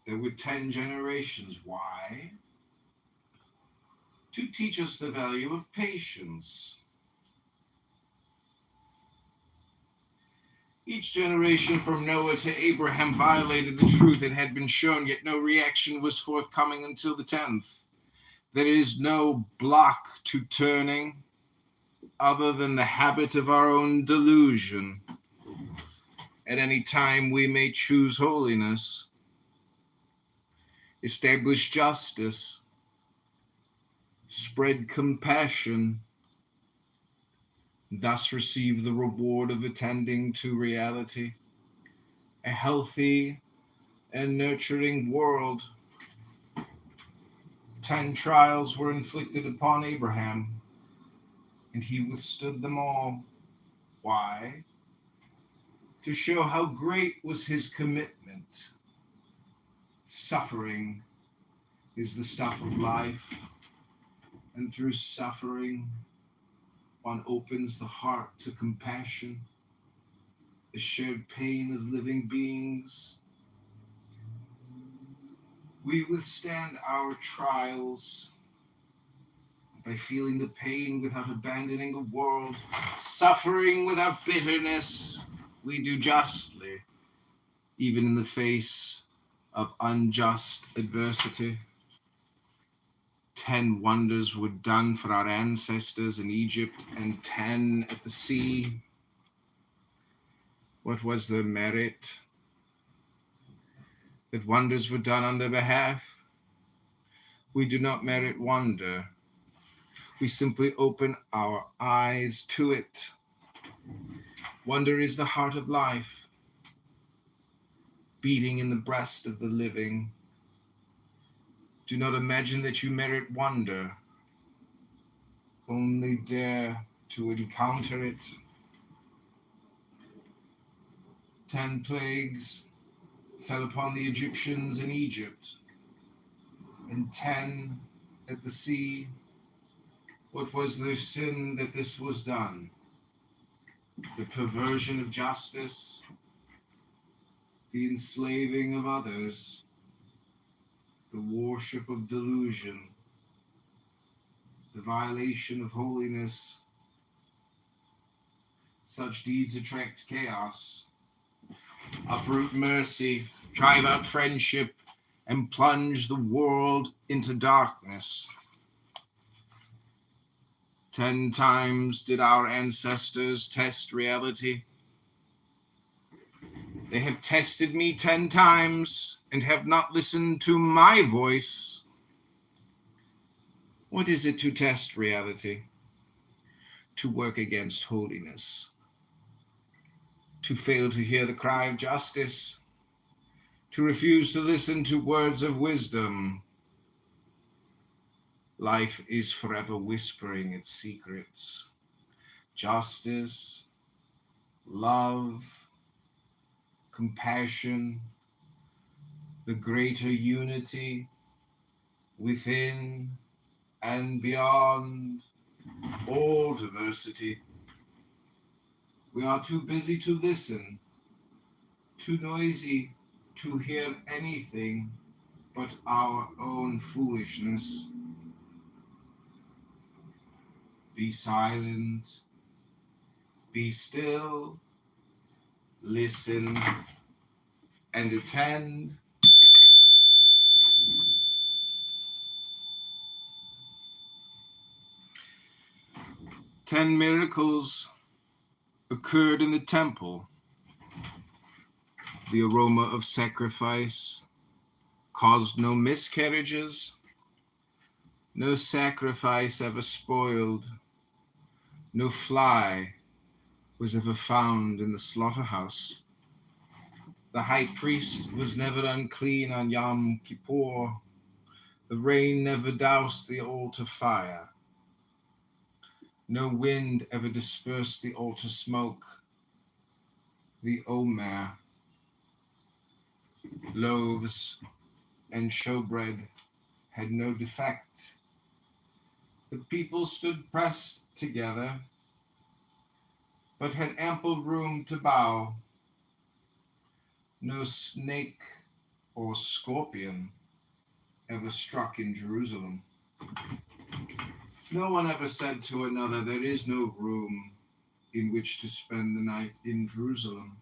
there were 10 generations. Why? To teach us the value of patience. Each generation from Noah to Abraham violated the truth that had been shown, yet no reaction was forthcoming until the 10th. There is no block to turning other than the habit of our own delusion. At any time we may choose holiness, establish justice, spread compassion, thus receive the reward of attending to reality. A healthy and nurturing world. 10 trials were inflicted upon Abraham, and he withstood them all. Why? To show how great was his commitment. Suffering is the stuff of life, and through suffering, one opens the heart to compassion, the shared pain of living beings. We withstand our trials by feeling the pain without abandoning the world, suffering without bitterness. We do justly, even in the face of unjust adversity. 10 wonders were done for our ancestors in Egypt and 10 at the sea. What was their merit? That wonders were done on their behalf? We do not merit wonder. We simply open our eyes to it. Wonder is the heart of life, beating in the breast of the living. Do not imagine that you merit wonder. Only dare to encounter it. 10 plagues fell upon the Egyptians in Egypt, and 10 at the sea. What was their sin that this was done? The perversion of justice, the enslaving of others, the worship of delusion, the violation of holiness. Such deeds attract chaos, uproot mercy, drive out friendship, and plunge the world into darkness. 10 times did our ancestors test reality. They have tested me 10 times and have not listened to my voice. What is it to test reality? To work against holiness, to fail to hear the cry of justice, to refuse to listen to words of wisdom. Life is forever whispering its secrets. Justice, love, compassion, the greater unity within and beyond all diversity. We are too busy to listen, too noisy to hear anything but our own foolishness. Be silent, be still, listen, and attend. Ten miracles occurred in the temple. The aroma of sacrifice caused no miscarriages, no sacrifice ever spoiled, no fly was ever found in the slaughterhouse. The high priest was never unclean on Yom Kippur. The rain never doused the altar fire. No wind ever dispersed the altar smoke. The Omer, loaves, and showbread had no defect. The people stood pressed together, but had ample room to bow. No snake or scorpion ever struck in Jerusalem. No one ever said to another, there is no room in which to spend the night in Jerusalem.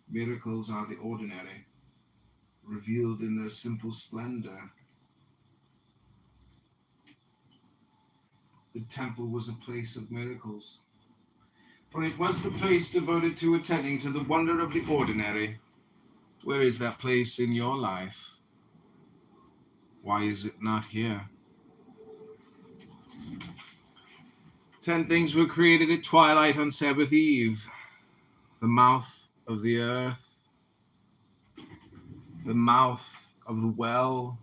Miracles are the ordinary, revealed in their simple splendor. The temple was a place of miracles, for it was the place devoted to attending to the wonder of the ordinary. Where is that place in your life? Why is it not here? 10 things were created at twilight on Sabbath Eve. The mouth of the earth, the mouth of the well,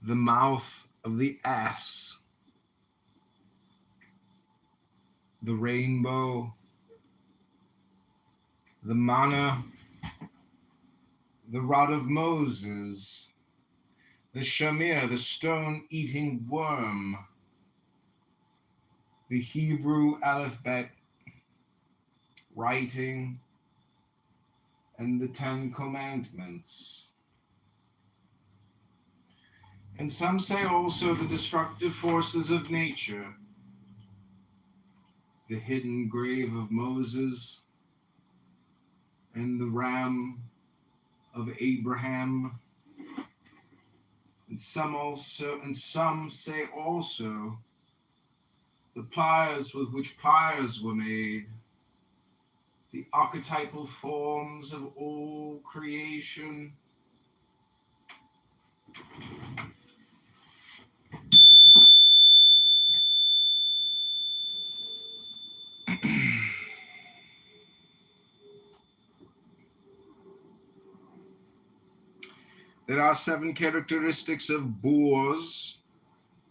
the mouth of the ass, the rainbow, the manna, the rod of Moses, the shamir, the stone-eating worm, the Hebrew alphabet, writing, and the 10 commandments. And some say also the destructive forces of nature, the hidden grave of Moses, and the ram of Abraham. And some say also the pliers with which pliers were made, the archetypal forms of all creation. There are 7 characteristics of boors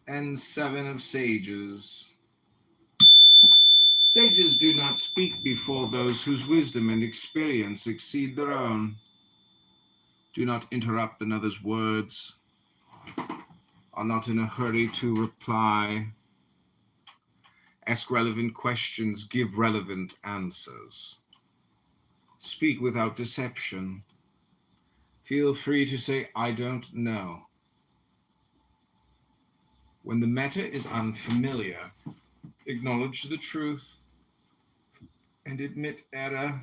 and 7 of sages. Sages do not speak before those whose wisdom and experience exceed their own. Do not interrupt another's words. Are not in a hurry to reply. Ask relevant questions, give relevant answers. Speak without deception. Feel free to say, I don't know. When the matter is unfamiliar, acknowledge the truth and admit error.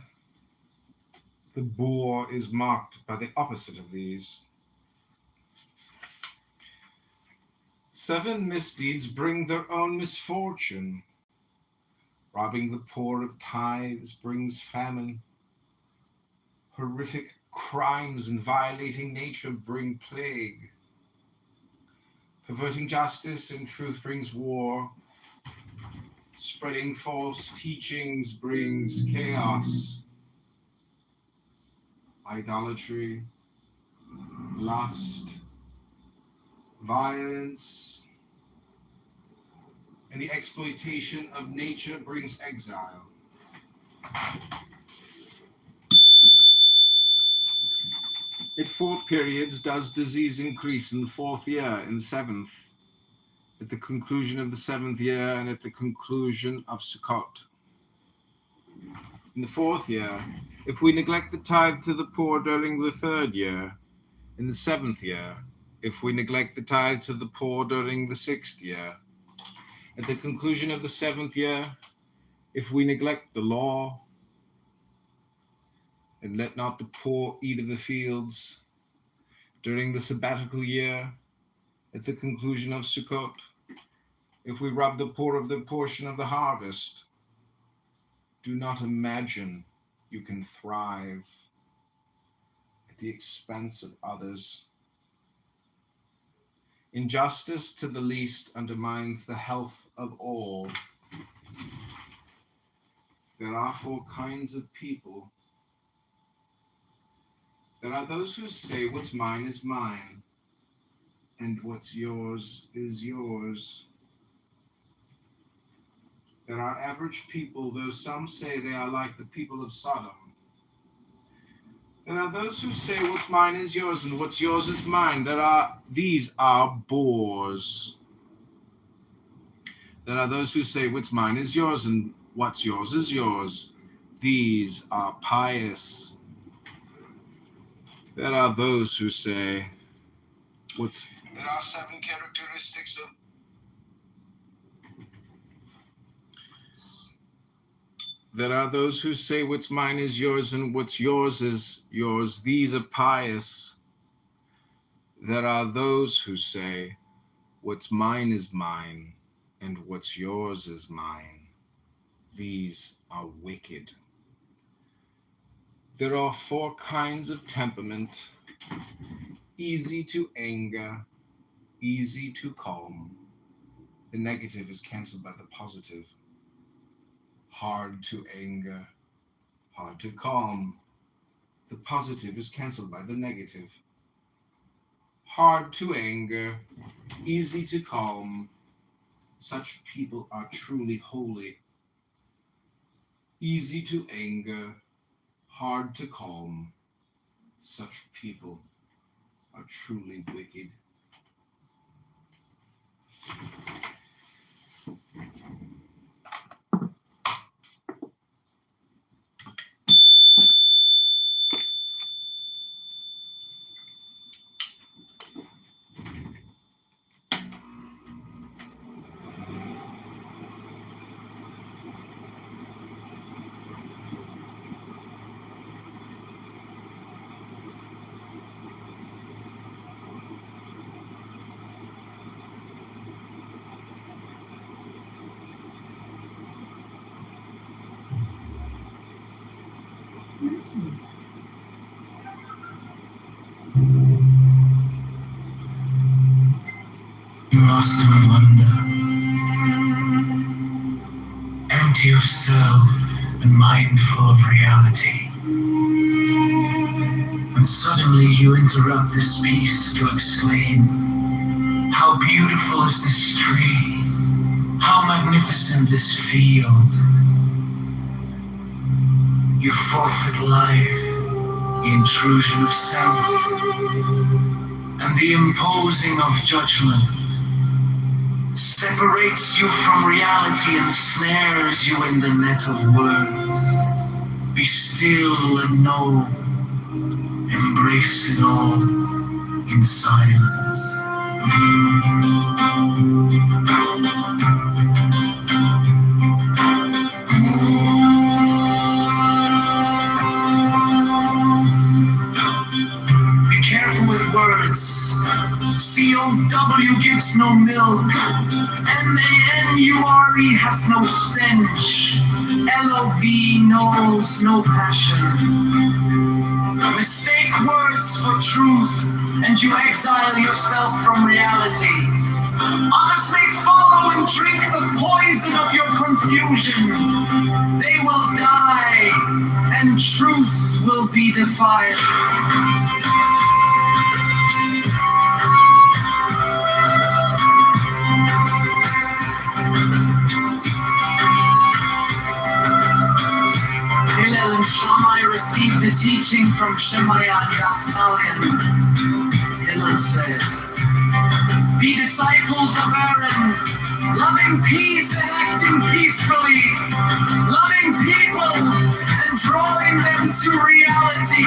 The boar is marked by the opposite of these. 7 misdeeds bring their own misfortune. Robbing the poor of tithes brings famine. Horrific crimes and violating nature bring plague. Perverting justice and truth brings war. Spreading false teachings brings chaos. Idolatry, lust, violence, and the exploitation of nature brings exile. At 4 periods does disease increase in the 4th year, in the 7th, at the conclusion of the 7th year, and at the conclusion of Sukkot. In the 4th year, if we neglect the tithe to the poor during the 3rd year, in the 7th year, if we neglect the tithe to the poor during the 6th year, at the conclusion of the 7th year, if we neglect the law, and let not the poor eat of the fields, during the sabbatical year, at the conclusion of Sukkot, if we rob the poor of their portion of the harvest, do not imagine you can thrive at the expense of others. Injustice to the least undermines the health of all. There are 4 kinds of people. There are those who say what's mine is mine, and what's yours is yours. There are average people, though some say they are like the people of Sodom. There are those who say what's mine is yours and what's yours is mine. These are bores. There are those who say what's mine is yours and what's yours is yours. These are pious. There are those who say there are 7 characteristics of There are those who say what's mine is yours and what's yours is yours. These are pious. There are those who say what's mine is mine and what's yours is mine. These are wicked. There are 4 kinds of temperament: easy to anger, easy to calm. The negative is cancelled by the positive. Hard to anger, hard to calm. The positive is cancelled by the negative. Hard to anger, easy to calm. Such people are truly holy. Easy to anger, hard to calm. Such people are truly wicked. You lost in a wonder, empty of self and mindful of reality. And suddenly you interrupt this piece to exclaim, how beautiful is this tree, how magnificent this field. You forfeit life, the intrusion of self, and the imposing of judgment separates you from reality and snares you in the net of words. Be still and know, embrace it all in silence. W gives no milk. MANURE has no stench. LOV knows no passion. Mistake words for truth, and you exile yourself from reality. Others may follow and drink the poison of your confusion. They will die, and truth will be defiled. Hillel and Shammai received the teaching from Shemaiah and Naphtalian. Hillel said, "Be disciples of Aaron, loving peace and acting peacefully, loving people and drawing them to reality."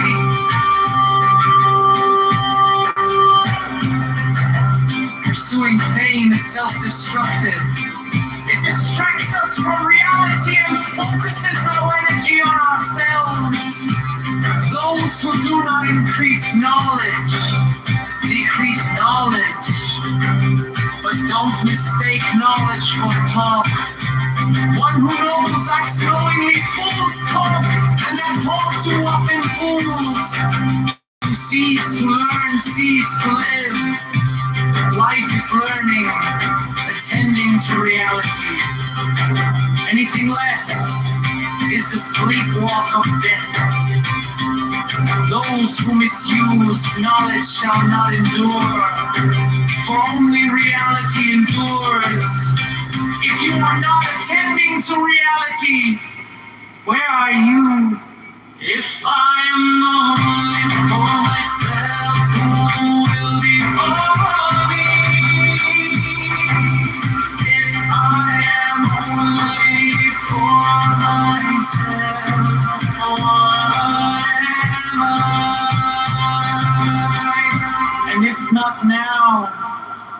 Pursuing fame is self-destructive. It distracts us from reality and focuses our energy on ourselves. Those who do not increase knowledge, decrease knowledge. But don't mistake knowledge for talk. One who knows acts knowingly, fools talk, and that talk too often fools. Who sees to learn, sees to live. Life is learning, attending to reality. Anything less is the sleepwalk of death. Those who misuse knowledge shall not endure, for only reality endures. If you are not attending to reality, where are you? If I am only for myself, who will be for me? If I am only for myself, what am I? And if not now,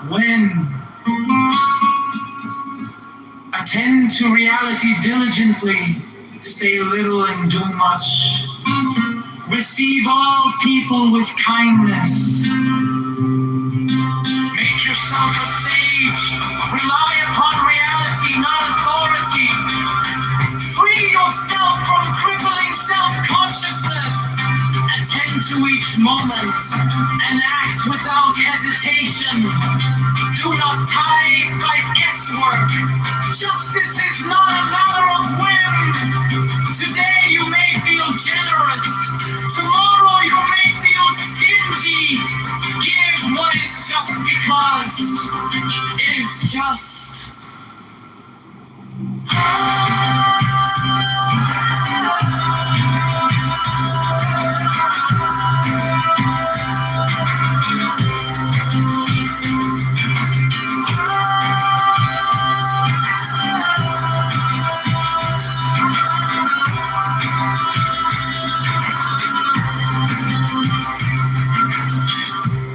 when? Attend to reality diligently, say little and do much. Receive all people with kindness. Make yourself a sage. Rely upon reality, not authority. Free yourself from crippling self-consciousness. Attend to each moment and act without hesitation. Do not tithe by guesswork. Justice is not a matter of whim. Today you may feel generous. Tomorrow you may feel stingy. Give what is just because it is just.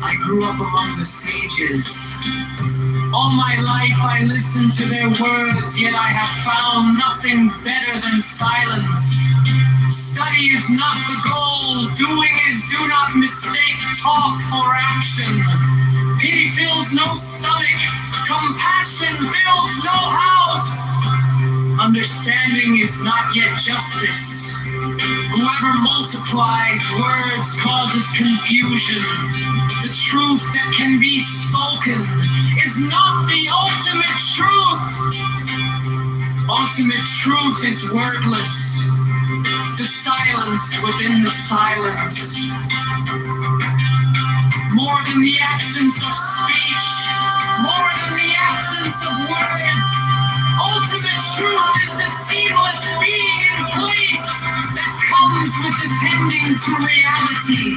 I grew up among the sages. All my life I listened to their words, yet I have found nothing better than silence. Study is not the goal, doing is do not mistake talk for action. Pity fills no stomach, compassion builds no house. Understanding is not yet justice. Whoever multiplies words causes confusion. The truth that can be spoken is not the ultimate truth. Ultimate truth is wordless. The silence within the silence. More than the absence of speech, more than the absence of words. Ultimate truth is the seamless being in place that comes with attending to reality.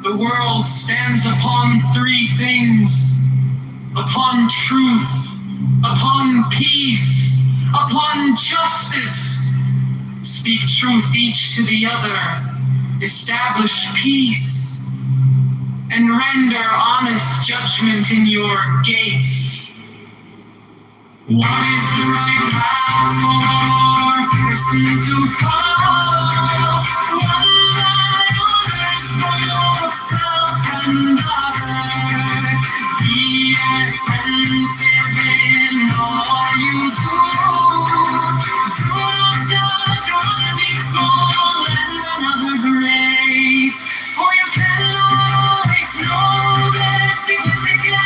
The world stands upon three things: upon truth, upon peace, upon justice. Speak truth each to the other, establish peace, and render honest judgment in your gates. What is the right path for a person to follow? One that honors both self and other. attentive in all you do. Do not judge one big small and another great, for you can always know their significance.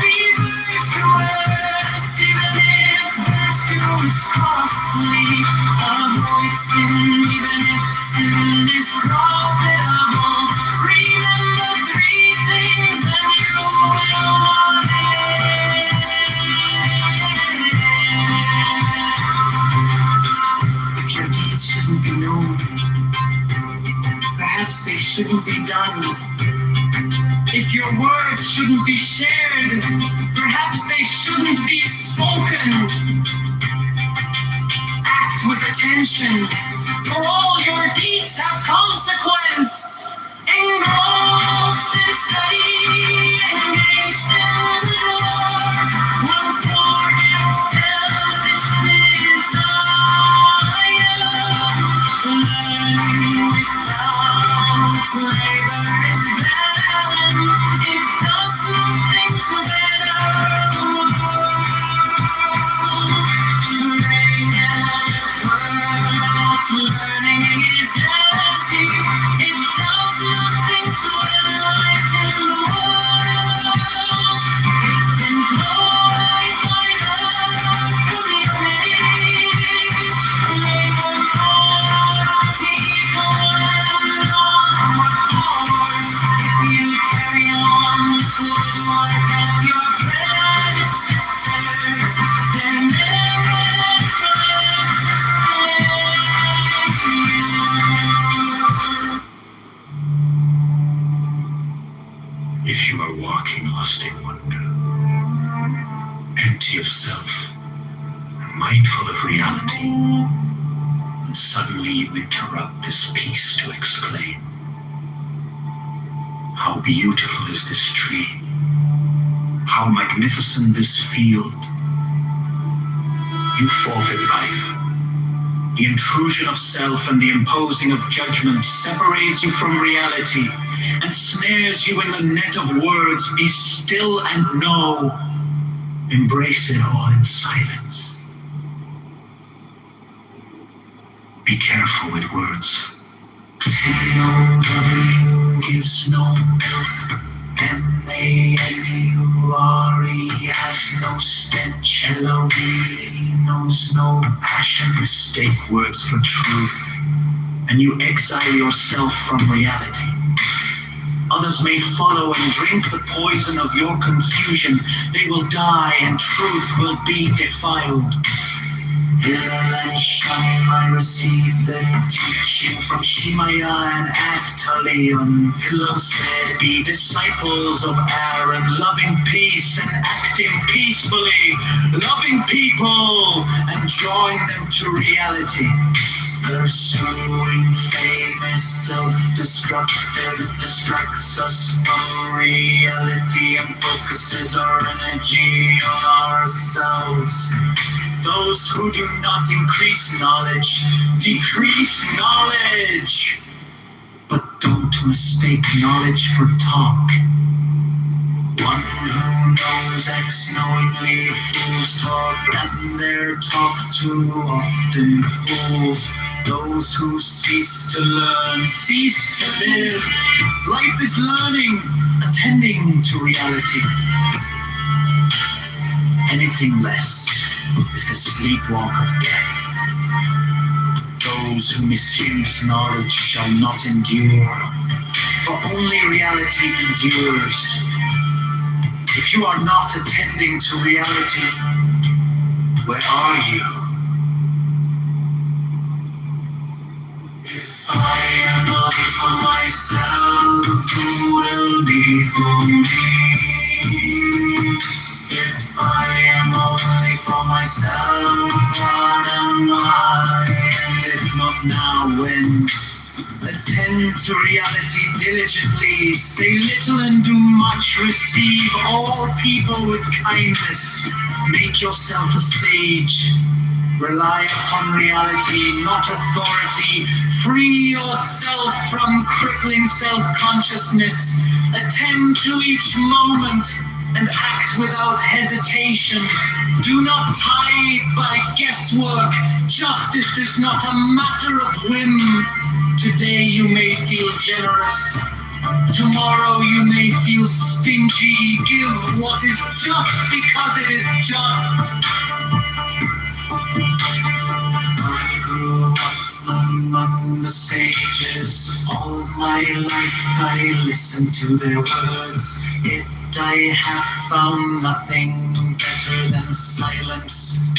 Be virtuous even if virtue is costly. Avoid sin even if sin is profitable. Remember three things and you will not end. If your deeds shouldn't be known, perhaps they shouldn't be done. If your words shouldn't be shared, perhaps they shouldn't be spoken. Act with attention, for all your deeds have consequence. Engrossed in study, engaged in the work, will forget selfish desire. Learning without labor is barren. It does nothing to better the world. Learning is empty. It does nothing to enlighten the world. If employed by the community, labor for people and not for poor. If you carry on the good work of your predecessors, their merit will sustain. If you are walking lost in wonder, empty of self, and mindful of reality, and suddenly you interrupt this peace to exclaim, how beautiful is this tree, how magnificent this field. You forfeit life. The intrusion of self and the imposing of judgment separates you from reality and snares you in the net of words. Be still and know. Embrace it all in silence. Be careful with words. C-O-W gives no milk. M-A-N-U-R-E has no stench. L-O-V-E knows no passion. Mistake words for truth, and you exile yourself from reality. Others may follow and drink the poison of your confusion. They will die and truth will be defiled. Hillel and Shammai received the teaching from Shemaiah and Avtalion. Hillel said, be disciples of Aaron, loving peace and acting peacefully, loving people and drawing them to reality. Pursuing fame is self-destructive. It distracts us from reality and focuses our energy on ourselves. Those who do not increase knowledge, decrease knowledge. But don't mistake knowledge for talk. One who knows acts knowingly. Fools talk and their talk too often fools. Those who cease to learn, cease to live. Life is learning, attending to reality. Anything less is the sleepwalk of death. Those who misuse knowledge shall not endure, for only reality endures. If you are not attending to reality, where are you? If I am not for myself, who will be for me? If I am only for myself, what am I? And if not now, when? Attend to reality diligently, say little and do much, receive all people with kindness, make yourself a sage, rely upon reality, not authority, free yourself from crippling self-consciousness, attend to each moment, and act without hesitation. Do not tithe by guesswork. Justice is not a matter of whim. Today you may feel generous. Tomorrow you may feel stingy. Give what is just because it is just. I grew up among the sages. All my life I listened to their words. Yet I have found nothing better than silence.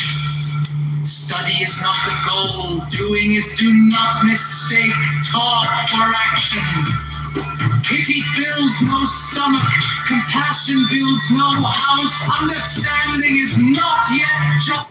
Study is not the goal. Doing is do not mistake. Talk for action. Pity fills no stomach. Compassion builds no house. Understanding is not yet just.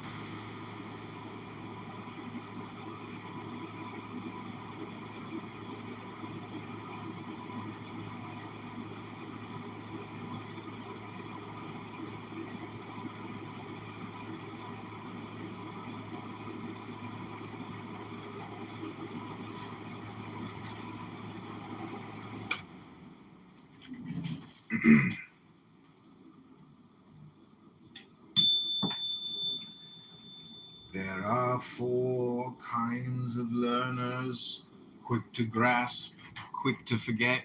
There are 4 kinds of learners: quick to grasp, quick to forget.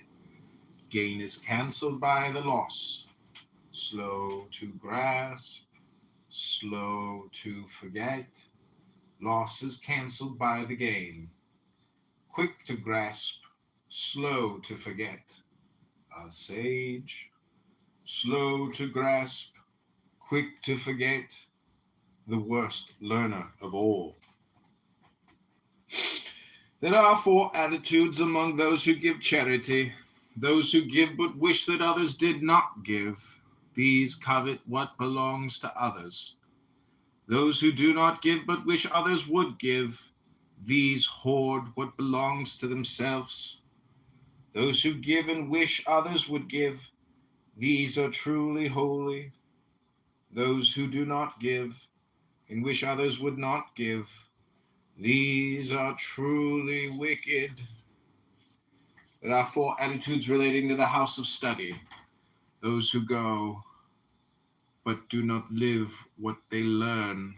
Gain is cancelled by the loss. Slow to grasp, slow to forget. Loss is cancelled by the gain. Quick to grasp, slow to forget. A sage, slow to grasp, quick to forget. The worst learner of all. There are 4 attitudes among those who give charity. Those who give but wish that others did not give. These covet what belongs to others. Those who do not give but wish others would give. These hoard what belongs to themselves. Those who give and wish others would give. These are truly holy. Those who do not give and wish others would not give. These are truly wicked. There are 4 attitudes relating to the house of study. Those who go but do not live what they learn.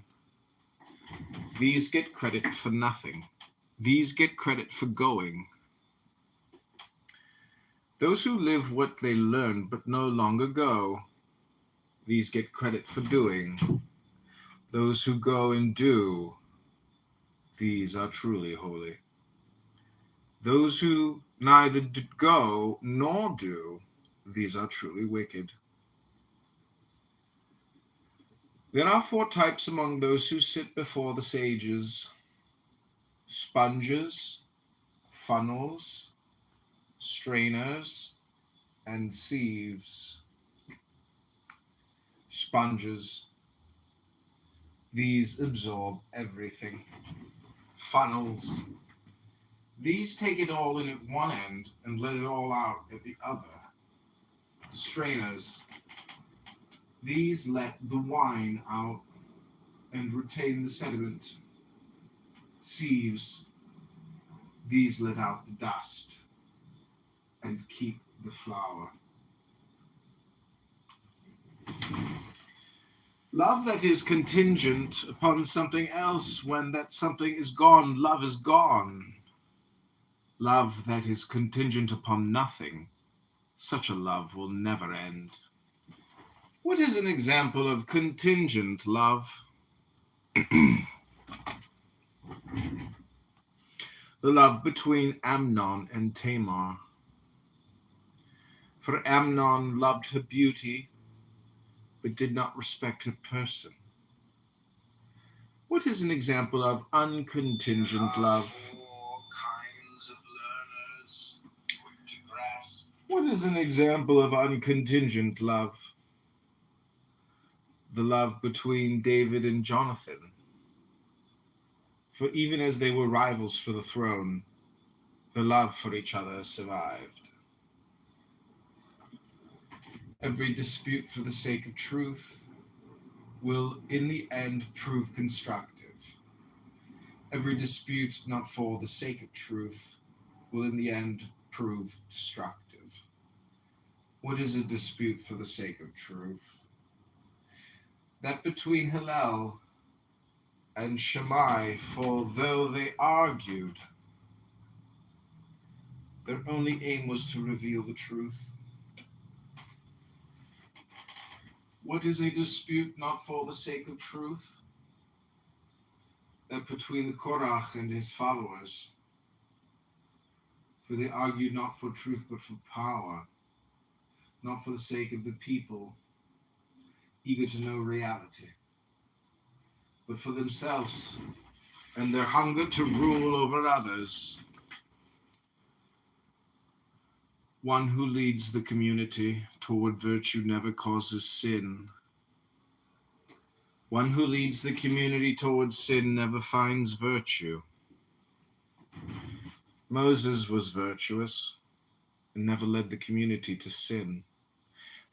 These get credit for nothing. These get credit for going. Those who live what they learn but no longer go. These get credit for doing. Those who go and do. These are truly holy. Those who neither go nor do. These are truly wicked. There are 4 types among those who sit before the sages: sponges, funnels, strainers, and sieves. Sponges. These absorb everything. Funnels. These take it all in at one end and let it all out at the other. Strainers. These let the wine out and retain the sediment. Sieves. These let out the dust and keep the flour. Love that is contingent upon something else, when that something is gone, love is gone. Love that is contingent upon nothing, such a love will never end. What is an example of contingent love? The love between Amnon and Tamar. For Amnon loved her beauty, but did not respect her person. What is an example of uncontingent love? What is an example of uncontingent love? The love between David and Jonathan. For even as they were rivals for the throne, the love for each other survived. Every dispute for the sake of truth will in the end prove constructive. Every dispute not for the sake of truth will in the end prove destructive. What is a dispute for the sake of truth? That between Hillel and Shammai, for though they argued, their only aim was to reveal the truth. What is a dispute not for the sake of truth? That between the Korach and his followers, for they argued not for truth but for power, not for the sake of the people, eager to know reality, but for themselves and their hunger to rule over others. One who leads the community toward virtue never causes sin. One who leads the community towards sin never finds virtue. Moses was virtuous and never led the community to sin.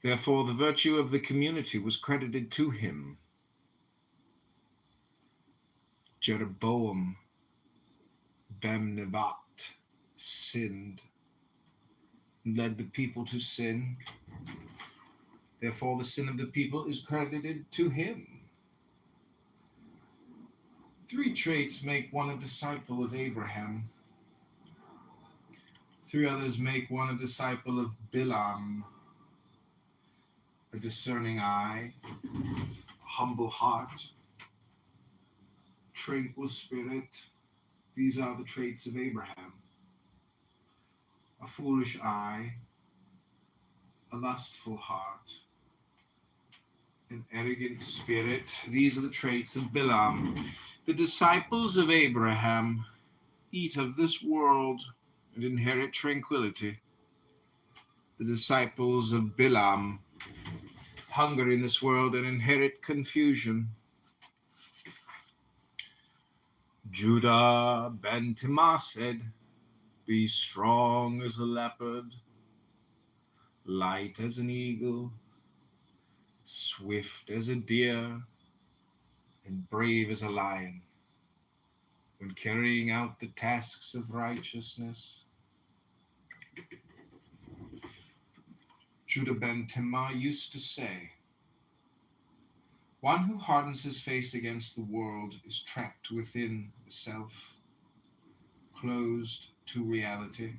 Therefore, the virtue of the community was credited to him. Jeroboam ben Nebat sinned and led the people to sin. Therefore, the sin of the people is credited to him. 3 traits make one a disciple of Abraham. 3 others make one a disciple of Bilam: a discerning eye, a humble heart, tranquil spirit. These are the traits of Abraham. A foolish eye, a lustful heart, an arrogant spirit. These are the traits of Bilam. The disciples of Abraham eat of this world and inherit tranquility. The disciples of Bilam hunger in this world and inherit confusion. Judah ben Timah said, "Be strong as a leopard, light as an eagle, swift as a deer, and brave as a lion, when carrying out the tasks of righteousness." Judah ben Timah used to say, "One who hardens his face against the world is trapped within the self, closed to reality,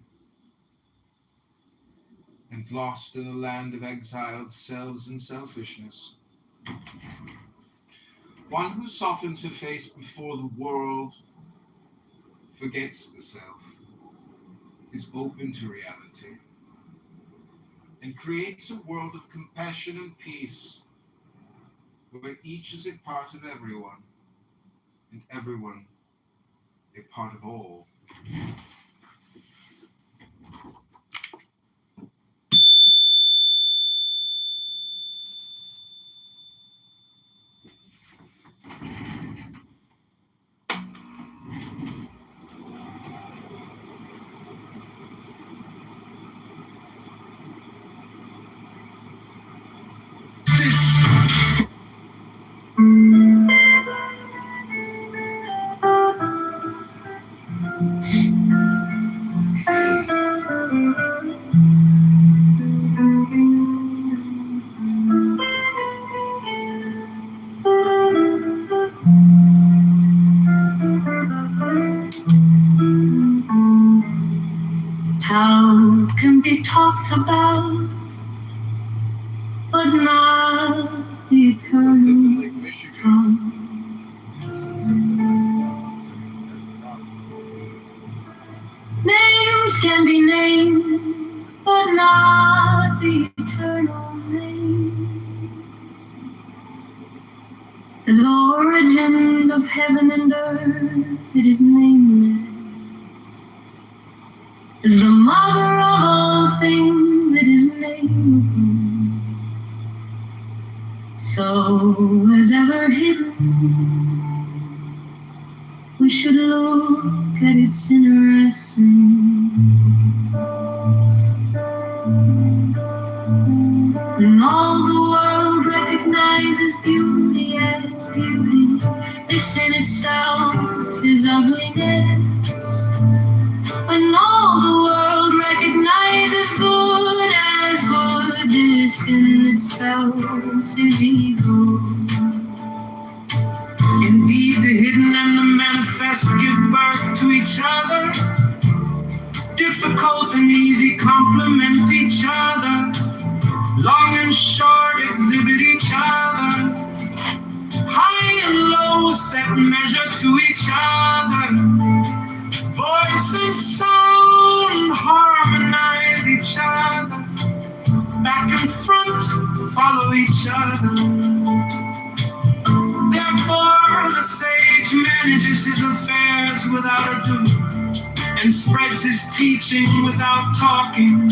and lost in a land of exiled selves and selfishness. One who softens her face before the world, forgets the self, is open to reality, and creates a world of compassion and peace, where each is a part of everyone, and everyone a part of all." How can be talked about, but not the eternal tongue. Names can be named, but not the eternal name. As the origin of heaven and earth, it is nameless. As the mother of all things, it is nameable. So as ever hidden, we should look at its inner essence. When all the world recognizes beauty as beauty, this in itself is ugliness. When all the world recognizes good as good, Indeed, the hidden and the manifest give birth to each other. Difficult and easy complement each other. Long and short exhibit each other. High and low set measure to each other. Voice and sound harmonize each other. Back and front follow each other. Therefore, the sage manages his affairs without ado and spreads his teaching without talking.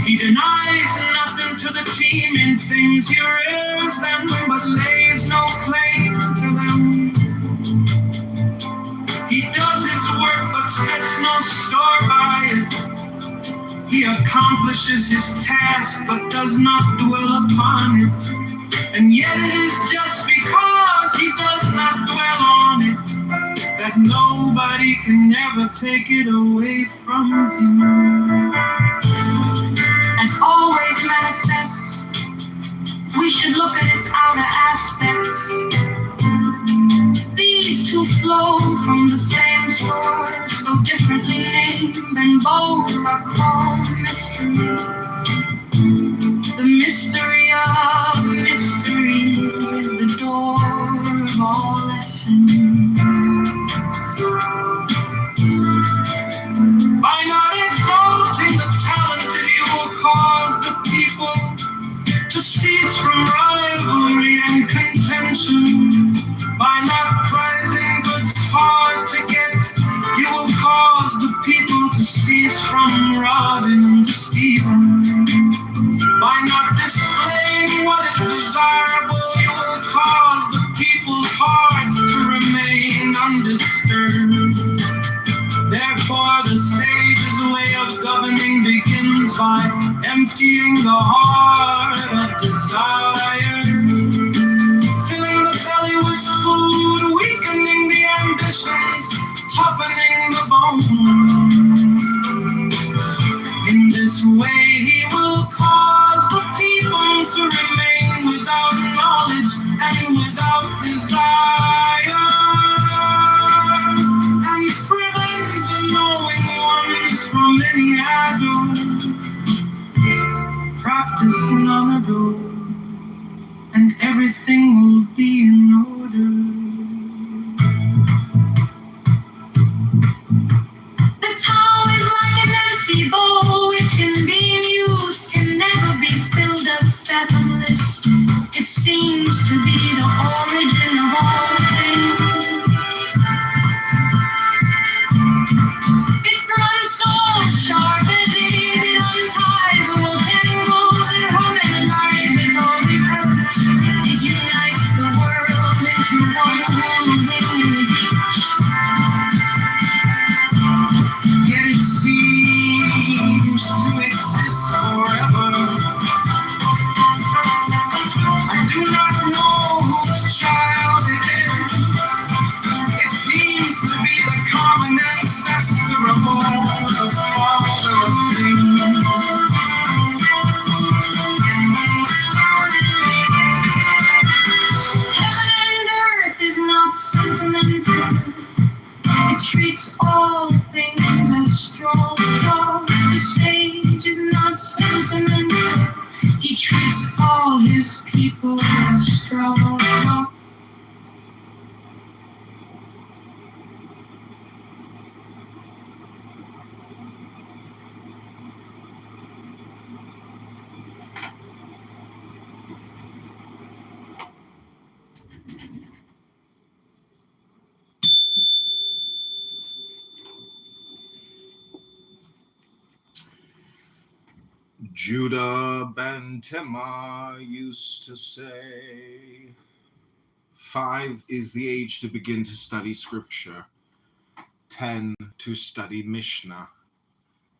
He denies nothing to the team in things he rears them, but lays no claim to them. He does his work, but sets no store by it. He accomplishes his task, but does not dwell upon it. And yet it is just because he does not dwell on it that nobody can ever take it away from him. As always manifest, we should look at its outer aspects. These two flow from the same source, though differently named, and both are called mysteries. The mystery of mysteries is the door of all essence. By not exalting the talented, you will cause the people to cease from rivalry and contention. By not prizing goods hard to get, you will cause the people to cease from robbing and stealing. By not displaying what is desirable, you will cause the people's hearts to remain undisturbed. Therefore, the sage's way of governing begins by emptying the heart of desires, filling the belly with food, weakening the ambitions, toughening the bones. In this way, he will cause the people to remain without knowledge and without desire, and prevent the knowing ones from any adult. Practice none of those, and everything will be in order. The town is like an empty bowl which in being used can never be filled up fathomless. It seems to be the origin of all things. It runs so sharp as it is, it unties all tangles, it harmonizes all the roots. It unites the world into one whole unity. Yet it seems to exist forever. I do not know whose child it is. It seems to be the common ancestor of all the father of things. Heaven and earth is not sentimental. It treats all things as strong dogs. The sage is not sentimental. He treats all his people as strong dogs. Judah Bantema used to say, 5 is the age to begin to study scripture, 10 to study Mishnah,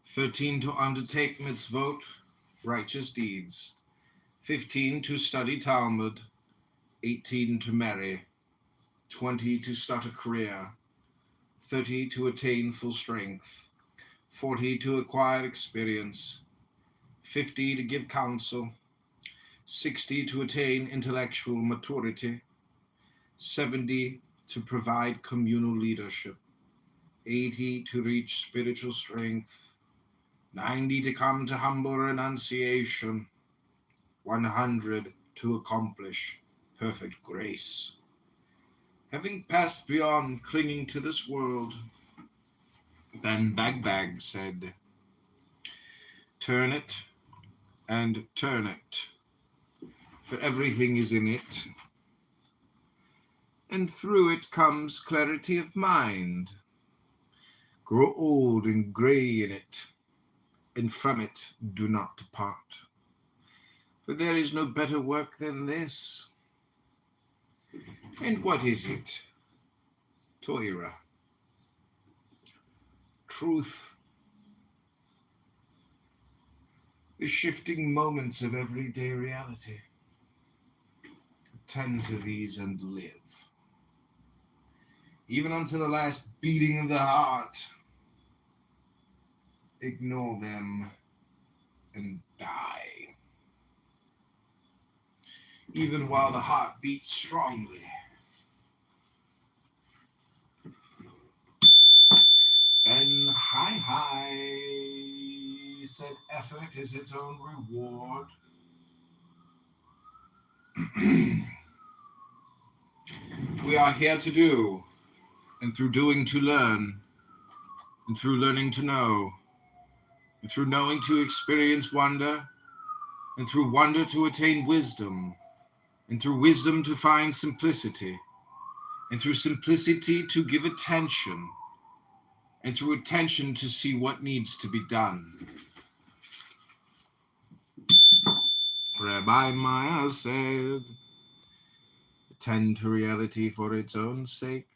13 to undertake mitzvot, righteous deeds, 15 to study Talmud, 18 to marry, 20 to start a career, 30 to attain full strength, 40 to acquire experience, 50 to give counsel, 60 to attain intellectual maturity, 70 to provide communal leadership, 80 to reach spiritual strength, 90 to come to humble renunciation, 100 to accomplish perfect grace. Having passed beyond clinging to this world, then Bag said, "Turn it and turn it, for everything is in it, and through it comes clarity of mind. Grow old and gray in it, and from it do not depart. For there is no better work than this." And what is it? Toira. Truth. The shifting moments of everyday reality. Attend to these and live. Even unto the last beating of the heart. Ignore them and die. Even while the heart beats strongly. Then hi, said effort is its own reward. We are here to do, and through doing to learn, and through learning to know, and through knowing to experience wonder, and through wonder to attain wisdom, and through wisdom to find simplicity, and through simplicity to give attention, and through attention to see what needs to be done. Rabbi Maya said, attend to reality for its own sake,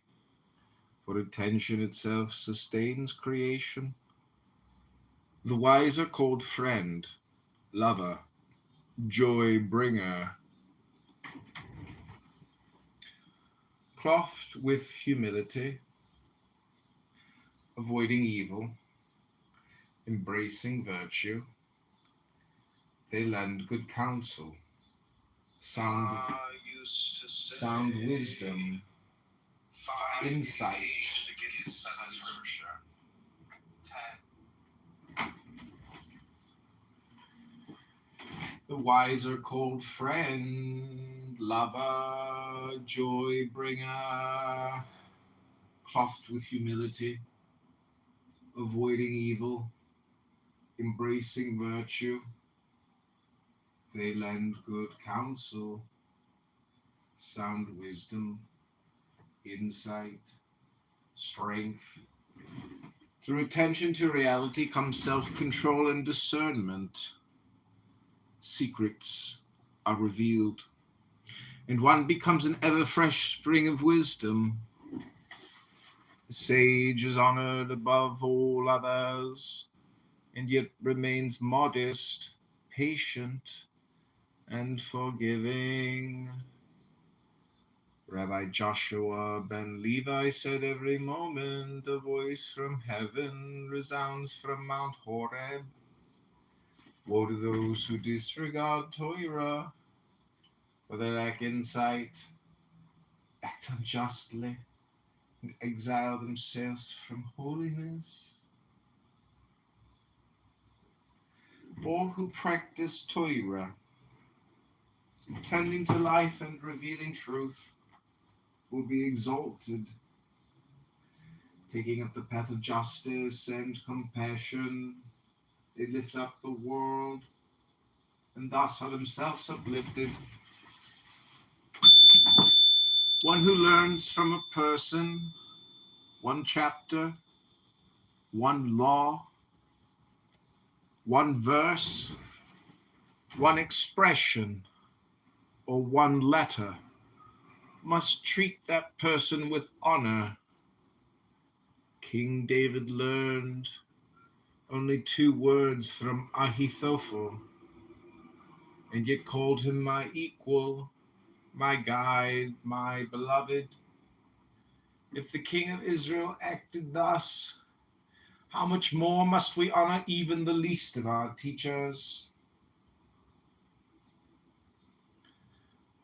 for attention itself sustains creation. The wise are called friend, lover, joy bringer, clothed with humility, avoiding evil, embracing virtue. They lend good counsel, sound wisdom, insight. The wise are called friend, lover, joy bringer, clothed with humility, avoiding evil, embracing virtue. They lend good counsel, sound wisdom, insight, strength. Through attention to reality comes self-control and discernment. Secrets are revealed, and one becomes an ever-fresh spring of wisdom. The sage is honored above all others, and yet remains modest, patient, and forgiving. Rabbi Joshua ben Levi said, every moment a voice from heaven resounds from Mount Horeb. Woe to those who disregard Torah, for they lack insight, act unjustly, and exile themselves from holiness. All who practice Torah, tending to life and revealing truth, will be exalted, taking up the path of justice and compassion. They lift up the world, and thus are themselves uplifted. One who learns from a person, one chapter, one law, one verse, one expression, or one letter, must treat that person with honor. King David learned only 2 words from Ahithophel, and yet called him my equal, my guide, my beloved. If the king of Israel acted thus, how much more must we honor even the least of our teachers?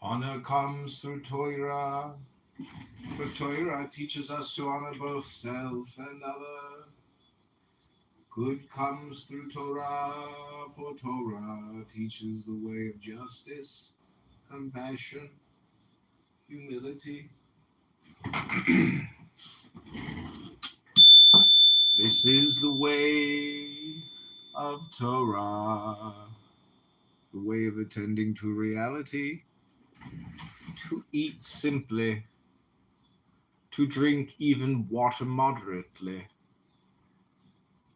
Honor comes through Torah, For Torah teaches us to honor both self and other. Good comes through Torah, for Torah teaches the way of justice, compassion, humility. This is the way of Torah, the way of attending to reality, to eat simply, to drink even water moderately,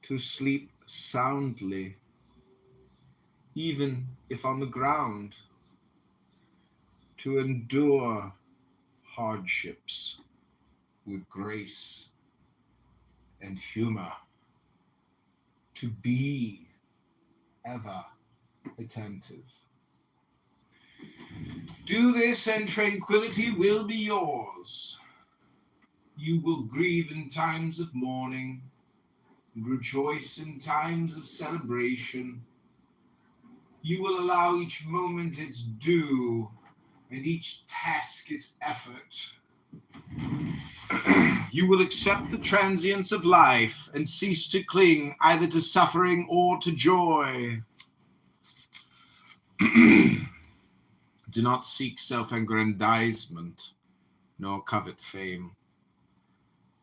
to sleep soundly, even if on the ground, to endure hardships with grace and humor, to be ever attentive. Do this and tranquility will be yours. You will grieve in times of mourning and rejoice in times of celebration. You will allow each moment its due and each task its effort. You will accept the transience of life and cease to cling either to suffering or to joy. Do not seek self-aggrandizement, nor covet fame.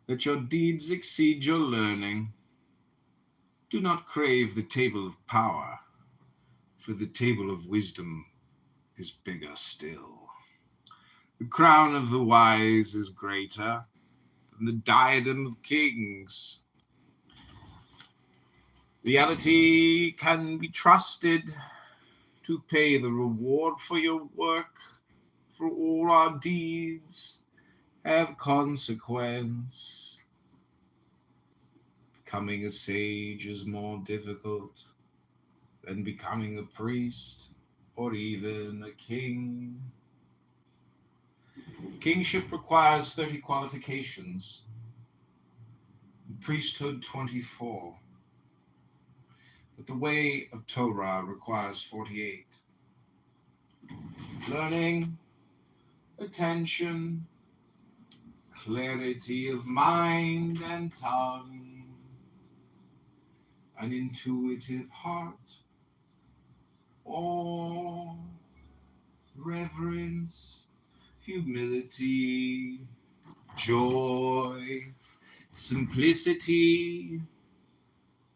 Let your deeds exceed your learning. Do not crave the table of power, for the table of wisdom is bigger still. The crown of the wise is greater than the diadem of kings. Reality can be trusted to pay the reward for your work, for all our deeds have consequence. Becoming a sage is more difficult than becoming a priest or even a king. Kingship requires 30 qualifications, priesthood 24. But the way of Torah requires 48. Learning, attention, clarity of mind and tongue, an intuitive heart, awe, reverence, humility, joy, simplicity,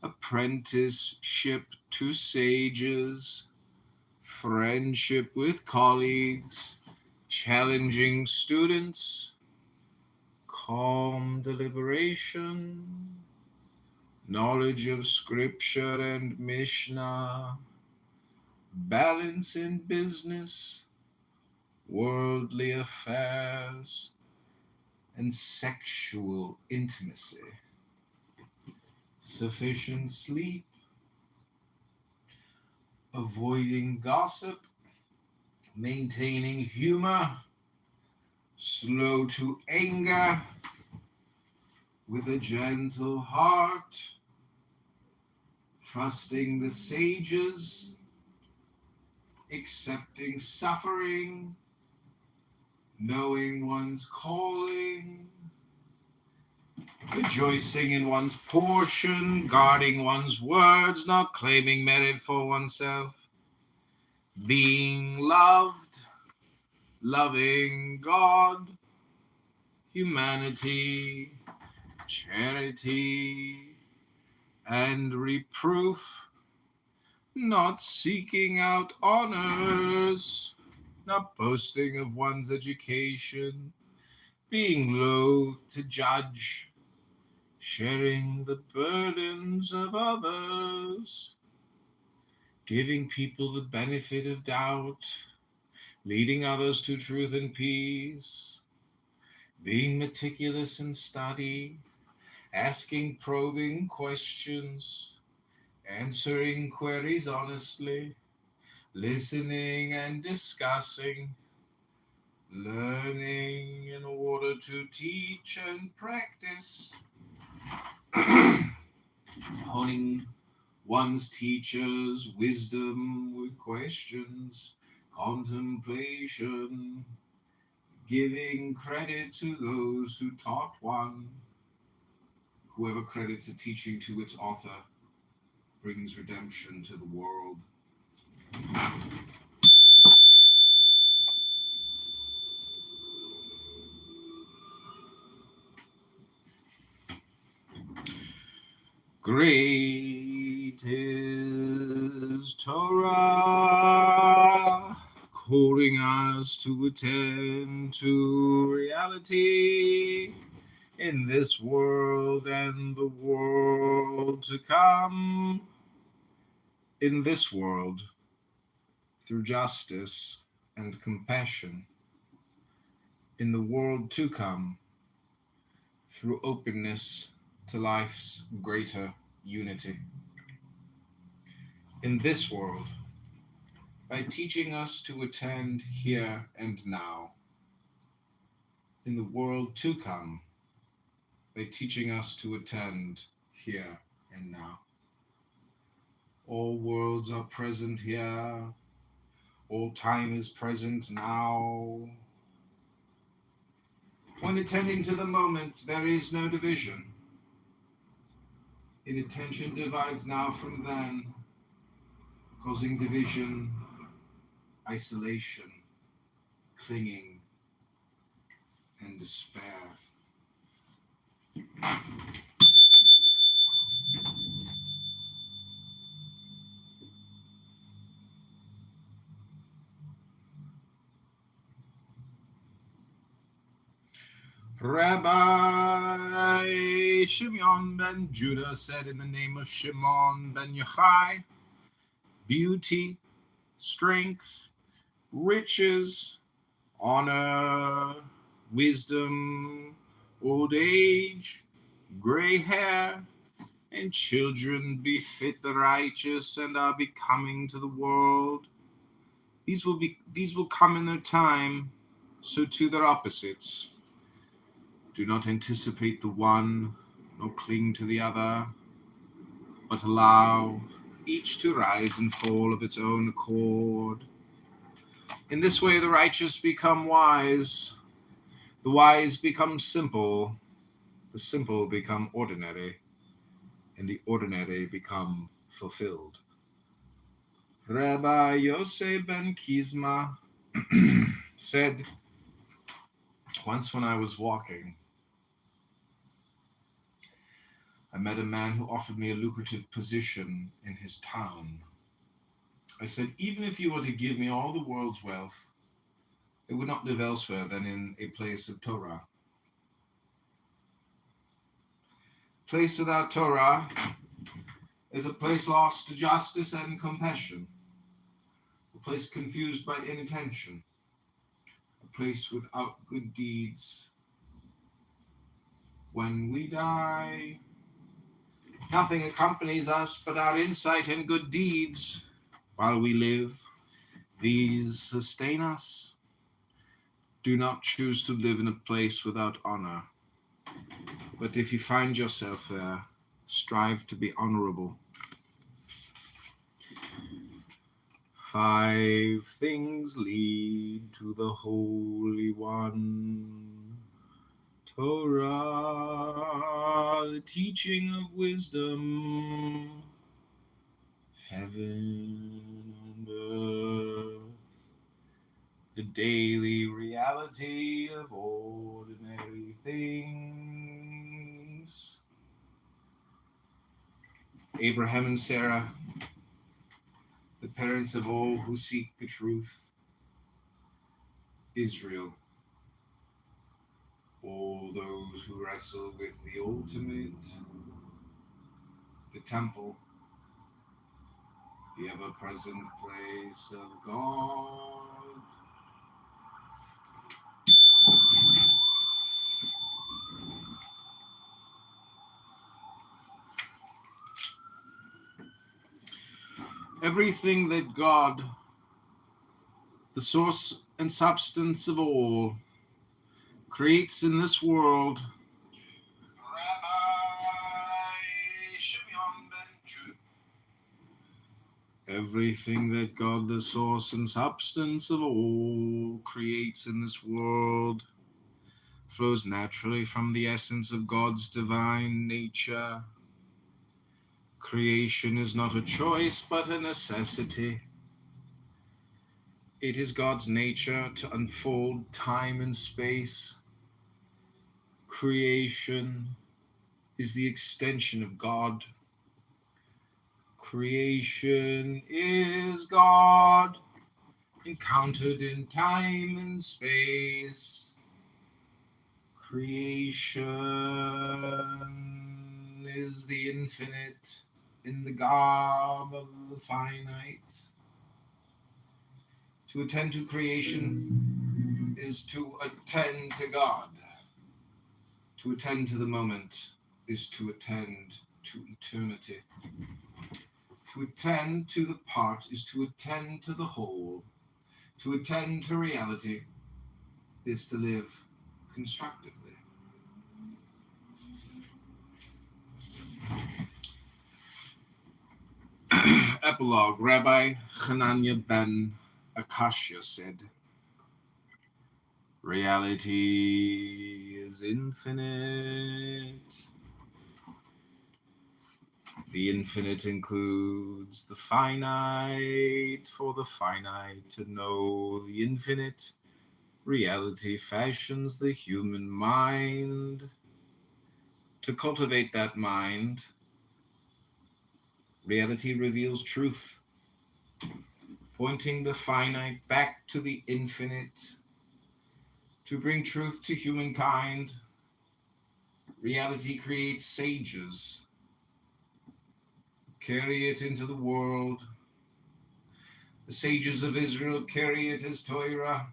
apprenticeship to sages, friendship with colleagues, challenging students, calm deliberation, knowledge of scripture and Mishnah, balance in business, worldly affairs, and sexual intimacy, sufficient sleep, avoiding gossip, maintaining humor, slow to anger, with a gentle heart, trusting the sages, accepting suffering, knowing one's calling, rejoicing in one's portion, guarding one's words, not claiming merit for oneself, being loved, loving God, humanity, charity, and reproof, not seeking out honors, not boasting of one's education, being loath to judge, sharing the burdens of others, giving people the benefit of doubt, leading others to truth and peace, being meticulous in study, asking probing questions, answering queries honestly, listening and discussing, learning in order to teach and practice, honing one's teacher's wisdom with questions, contemplation, giving credit to those who taught one. Whoever credits a teaching to its author brings redemption to the world. Great is Torah, calling us to attend to reality in this world and the world to come. In this world, through justice and compassion. In the world to come, through openness to life's greater unity. In this world, by teaching us to attend here and now. In the world to come, by teaching us to attend here and now. All worlds are present here. All time is present now. When attending to the moment, there is no division. Inattention divides now from then, causing division, isolation, clinging, and despair. Rabbi Shimon ben Judah said in the name of Shimon ben Yochai, beauty, strength, riches, honor, wisdom, old age, gray hair, and children befit the righteous and are becoming to the world. These will come in their time, so too their opposites. Do not anticipate the one, nor cling to the other, but allow each to rise and fall of its own accord. In this way, the righteous become wise, the wise become simple, the simple become ordinary, and the ordinary become fulfilled. Rabbi Yosef ben Kizma said, once when I was walking, I met a man who offered me a lucrative position in his town. I said, even if you were to give me all the world's wealth, I would not live elsewhere than in a place of Torah. A place without Torah is a place lost to justice and compassion, a place confused by inattention, a place without good deeds. When we die, nothing accompanies us but our insight and good deeds. While we live, these sustain us. Do not choose to live in a place without honor. But if you find yourself there, strive to be honorable. 5 things lead to the Holy One. Torah, the teaching of wisdom. Heaven and earth, the daily reality of ordinary things. Abraham and Sarah, the parents of all who seek the truth. Israel, all those who wrestle with the ultimate. The temple, the ever-present place of God. Everything that God, the source and substance of all, creates in this world. Rabbi Shimon ben Judah Everything that God, the source and substance of all, creates in this world flows naturally from the essence of God's divine nature. Creation is not a choice, but a necessity. It is God's nature to unfold time and space. Creation is the extension of God. Creation is God, encountered in time and space. Creation is the infinite in the garb of the finite. To attend to creation is to attend to God. To attend to the moment is to attend to eternity. To attend to the part is to attend to the whole. To attend to reality is to live constructively. Epilogue. Rabbi Hanania ben Akashia said, reality is infinite. The infinite includes the finite. For the finite to know the infinite, reality fashions the human mind. To cultivate that mind, reality reveals truth, pointing the finite back to the infinite. To bring truth to humankind, reality creates sages. Carry it into the world. The sages of Israel carry it as Torah.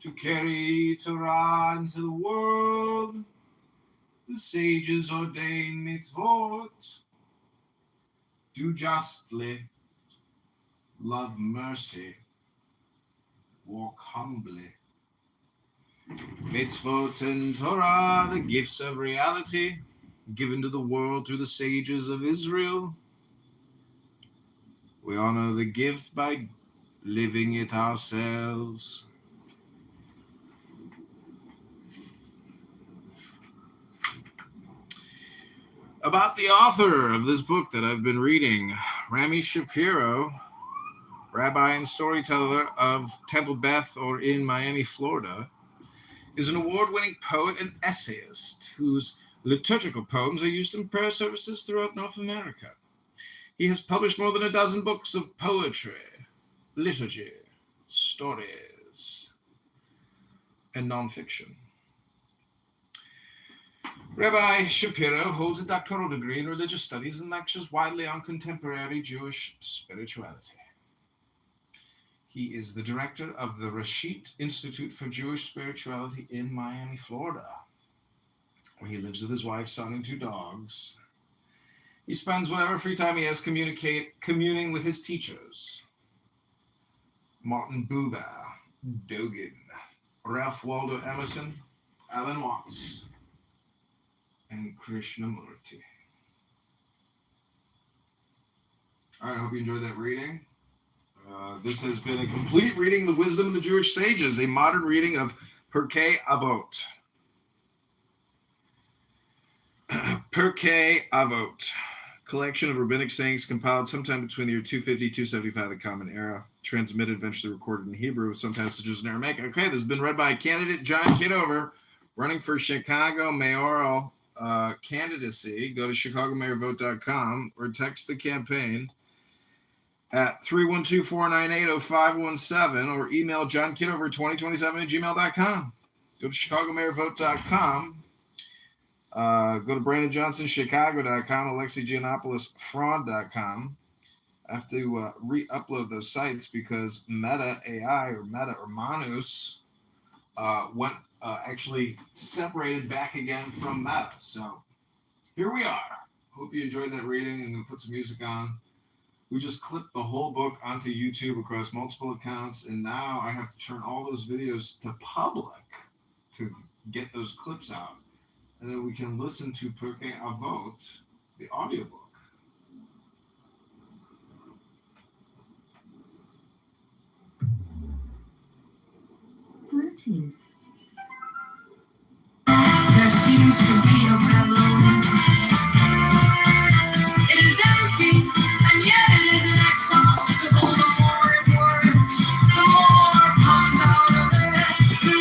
To carry Torah into the world, the sages ordain mitzvot. Do justly, love mercy, walk humbly. Mitzvot and Torah, the gifts of reality, given to the world through the sages of Israel. We honor the gift by living it ourselves. About the author of this book that I've been reading, Rami Shapiro, rabbi and storyteller of Temple Beth or in Miami, Florida, is an award-winning poet and essayist whose liturgical poems are used in prayer services throughout North America. He has published more than a dozen books of poetry, liturgy, stories, and nonfiction. Rabbi Shapiro holds a doctoral degree in religious studies and lectures widely on contemporary Jewish spirituality. He is the director of the Rashit Institute for Jewish Spirituality in Miami, Florida, where he lives with his wife, son, and 2 dogs. He spends whatever free time he has communing with his teachers, Martin Buber, Dogen, Ralph Waldo Emerson, Alan Watts, and Krishnamurti. All right, I hope you enjoyed that reading. This has been a complete reading of the Wisdom of the Jewish Sages, a modern reading of Pirkei Avot. Pirkei Avot, collection of rabbinic sayings compiled sometime between the year 250-275 of the Common Era, transmitted, eventually recorded in Hebrew, with some passages in Aramaic. Okay, this has been read by candidate John Kitover, running for Chicago Mayoral candidacy. Go to chicagomayorvote.com or text the campaign at 312-498-0517 or email johnkitover2027@gmail.com. Go to chicagomayorvote.com. Go to BrandonJohnsonChicago.com, AlexiGiannopoulos.fraud.com. I have to re-upload those sites because Meta AI or Manus went actually separated back again from Meta. So here we are. Hope you enjoyed that reading. I'm going to put some music on. We just clipped the whole book onto YouTube across multiple accounts, and now I have to turn all those videos to public to get those clips out. And then we can listen to Pirkei Avot, the audiobook. There seems to be a balance. It is empty, and yet it is inexhaustible. The more it works, the more comes out of it.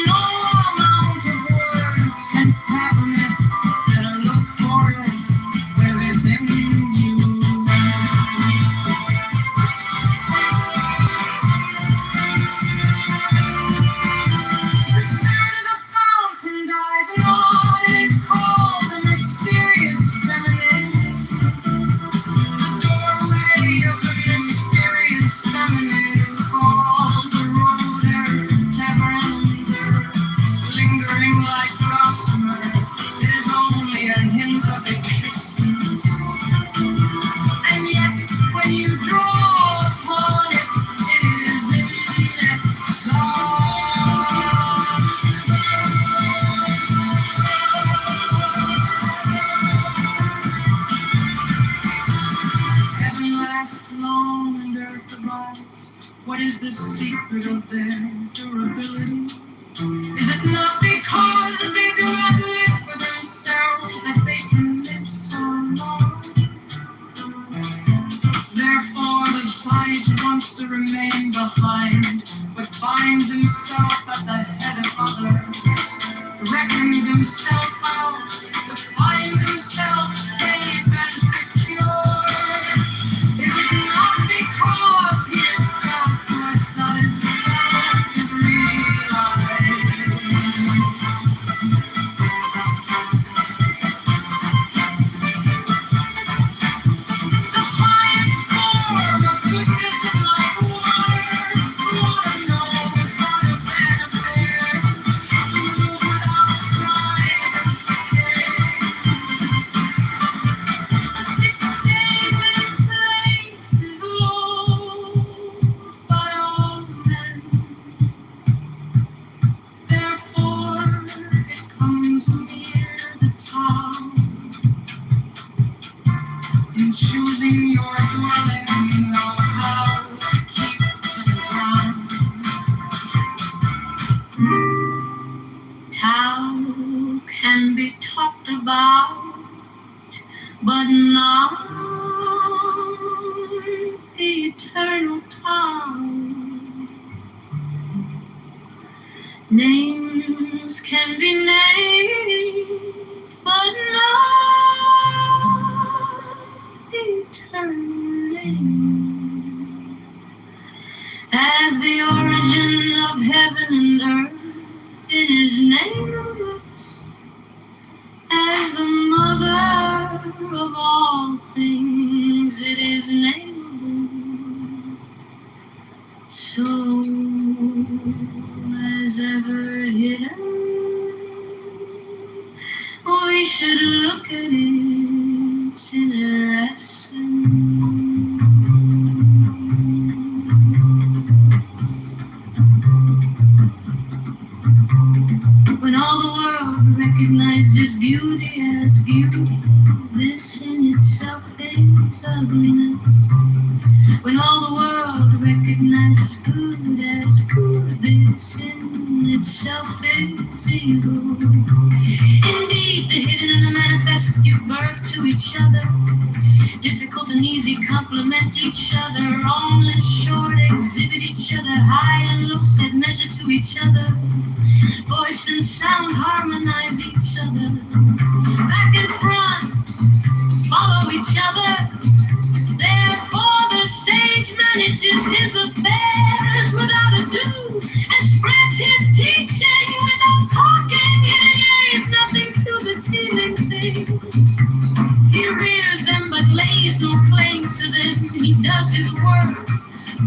No amount of words can fathom it. Better look for it within you. The spirit of the fountain dies, and what is called the mysterious feminine. The doorway of the mysterious feminine is called the road ever under. Lingering like gossamer, it is only a hint of existence. And yet, when you draw upon it, it is inexhaustible. Heaven lasts long and earth abides. What is the secret of their durability? Is it not because they do not live for themselves that they can live so long? Therefore the sage wants to remain behind, but finds himself at the head of others, reckons himself out, but finds himself safe and secure. Is it not because he is selfless that his self is realized? The highest form of goodness is like water. Water knows how to benefit. Moves without strife and fear. It stays in places low by all men. Therefore, it comes near the top. In choosing your dwelling, know how to keep to the ground. Tao can be talked about, but not the eternal Tao. Names can be named, but not the eternal name. As the origin of heaven and earth, it is nameless. As the mother of all things, it is nameable. So as ever hidden, we should look at its inner essence. When all the world recognizes beauty as beauty, this in itself is ugliness. When all the world recognizes good as good, this in itself is evil. Indeed, the hidden and the manifest give birth to each other. Difficult and easy complement each other. Long and short exhibit each other. High and low set measure to each other. Voice and sound harmonize each other. Back and front follow each other. Therefore the sage manages his affairs without ado and spreads his teaching without talking. Hidden ears nothing to the teeming things. He rears them but lays no claim to them. He does his work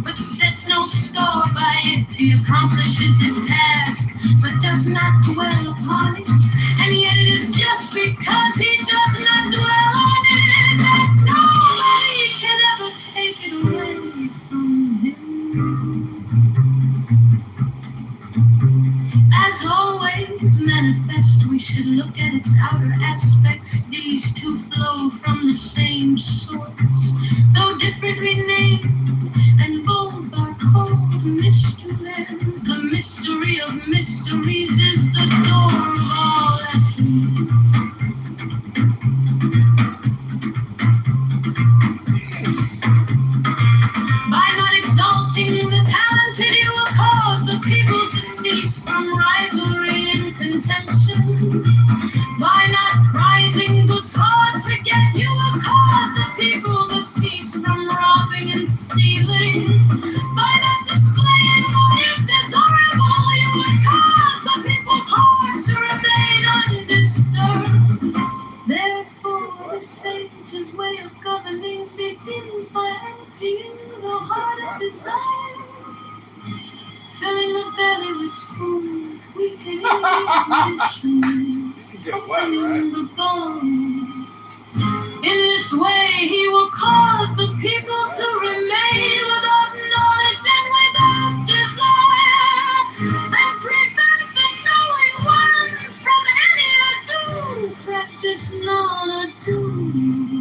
but sets no store by it. He accomplishes his task but does not dwell upon it. And yet it is just because he does not dwell on it that nobody can ever take it away from him. As always manifest, we should look at its outer aspects. These two flow from the same source, though differently named, and both are called mystery lands. The mystery of mysteries is the door of all essence. By not exalting the talented, you will cause the people to cease from rivalry and contention. By not prizing goods hard to get, you will cause the people to cease from robbing and stealing. By not displaying what is desirable, you would cause the people's hearts to remain undisturbed. Therefore, the sage's way of governing begins by emptying the heart of desire, filling the belly with food, weakening the conditions, toughening the bones. In this way, he will cause the people to remain without knowledge and without desire, and prevent the knowing ones from any ado. Practice non-ado.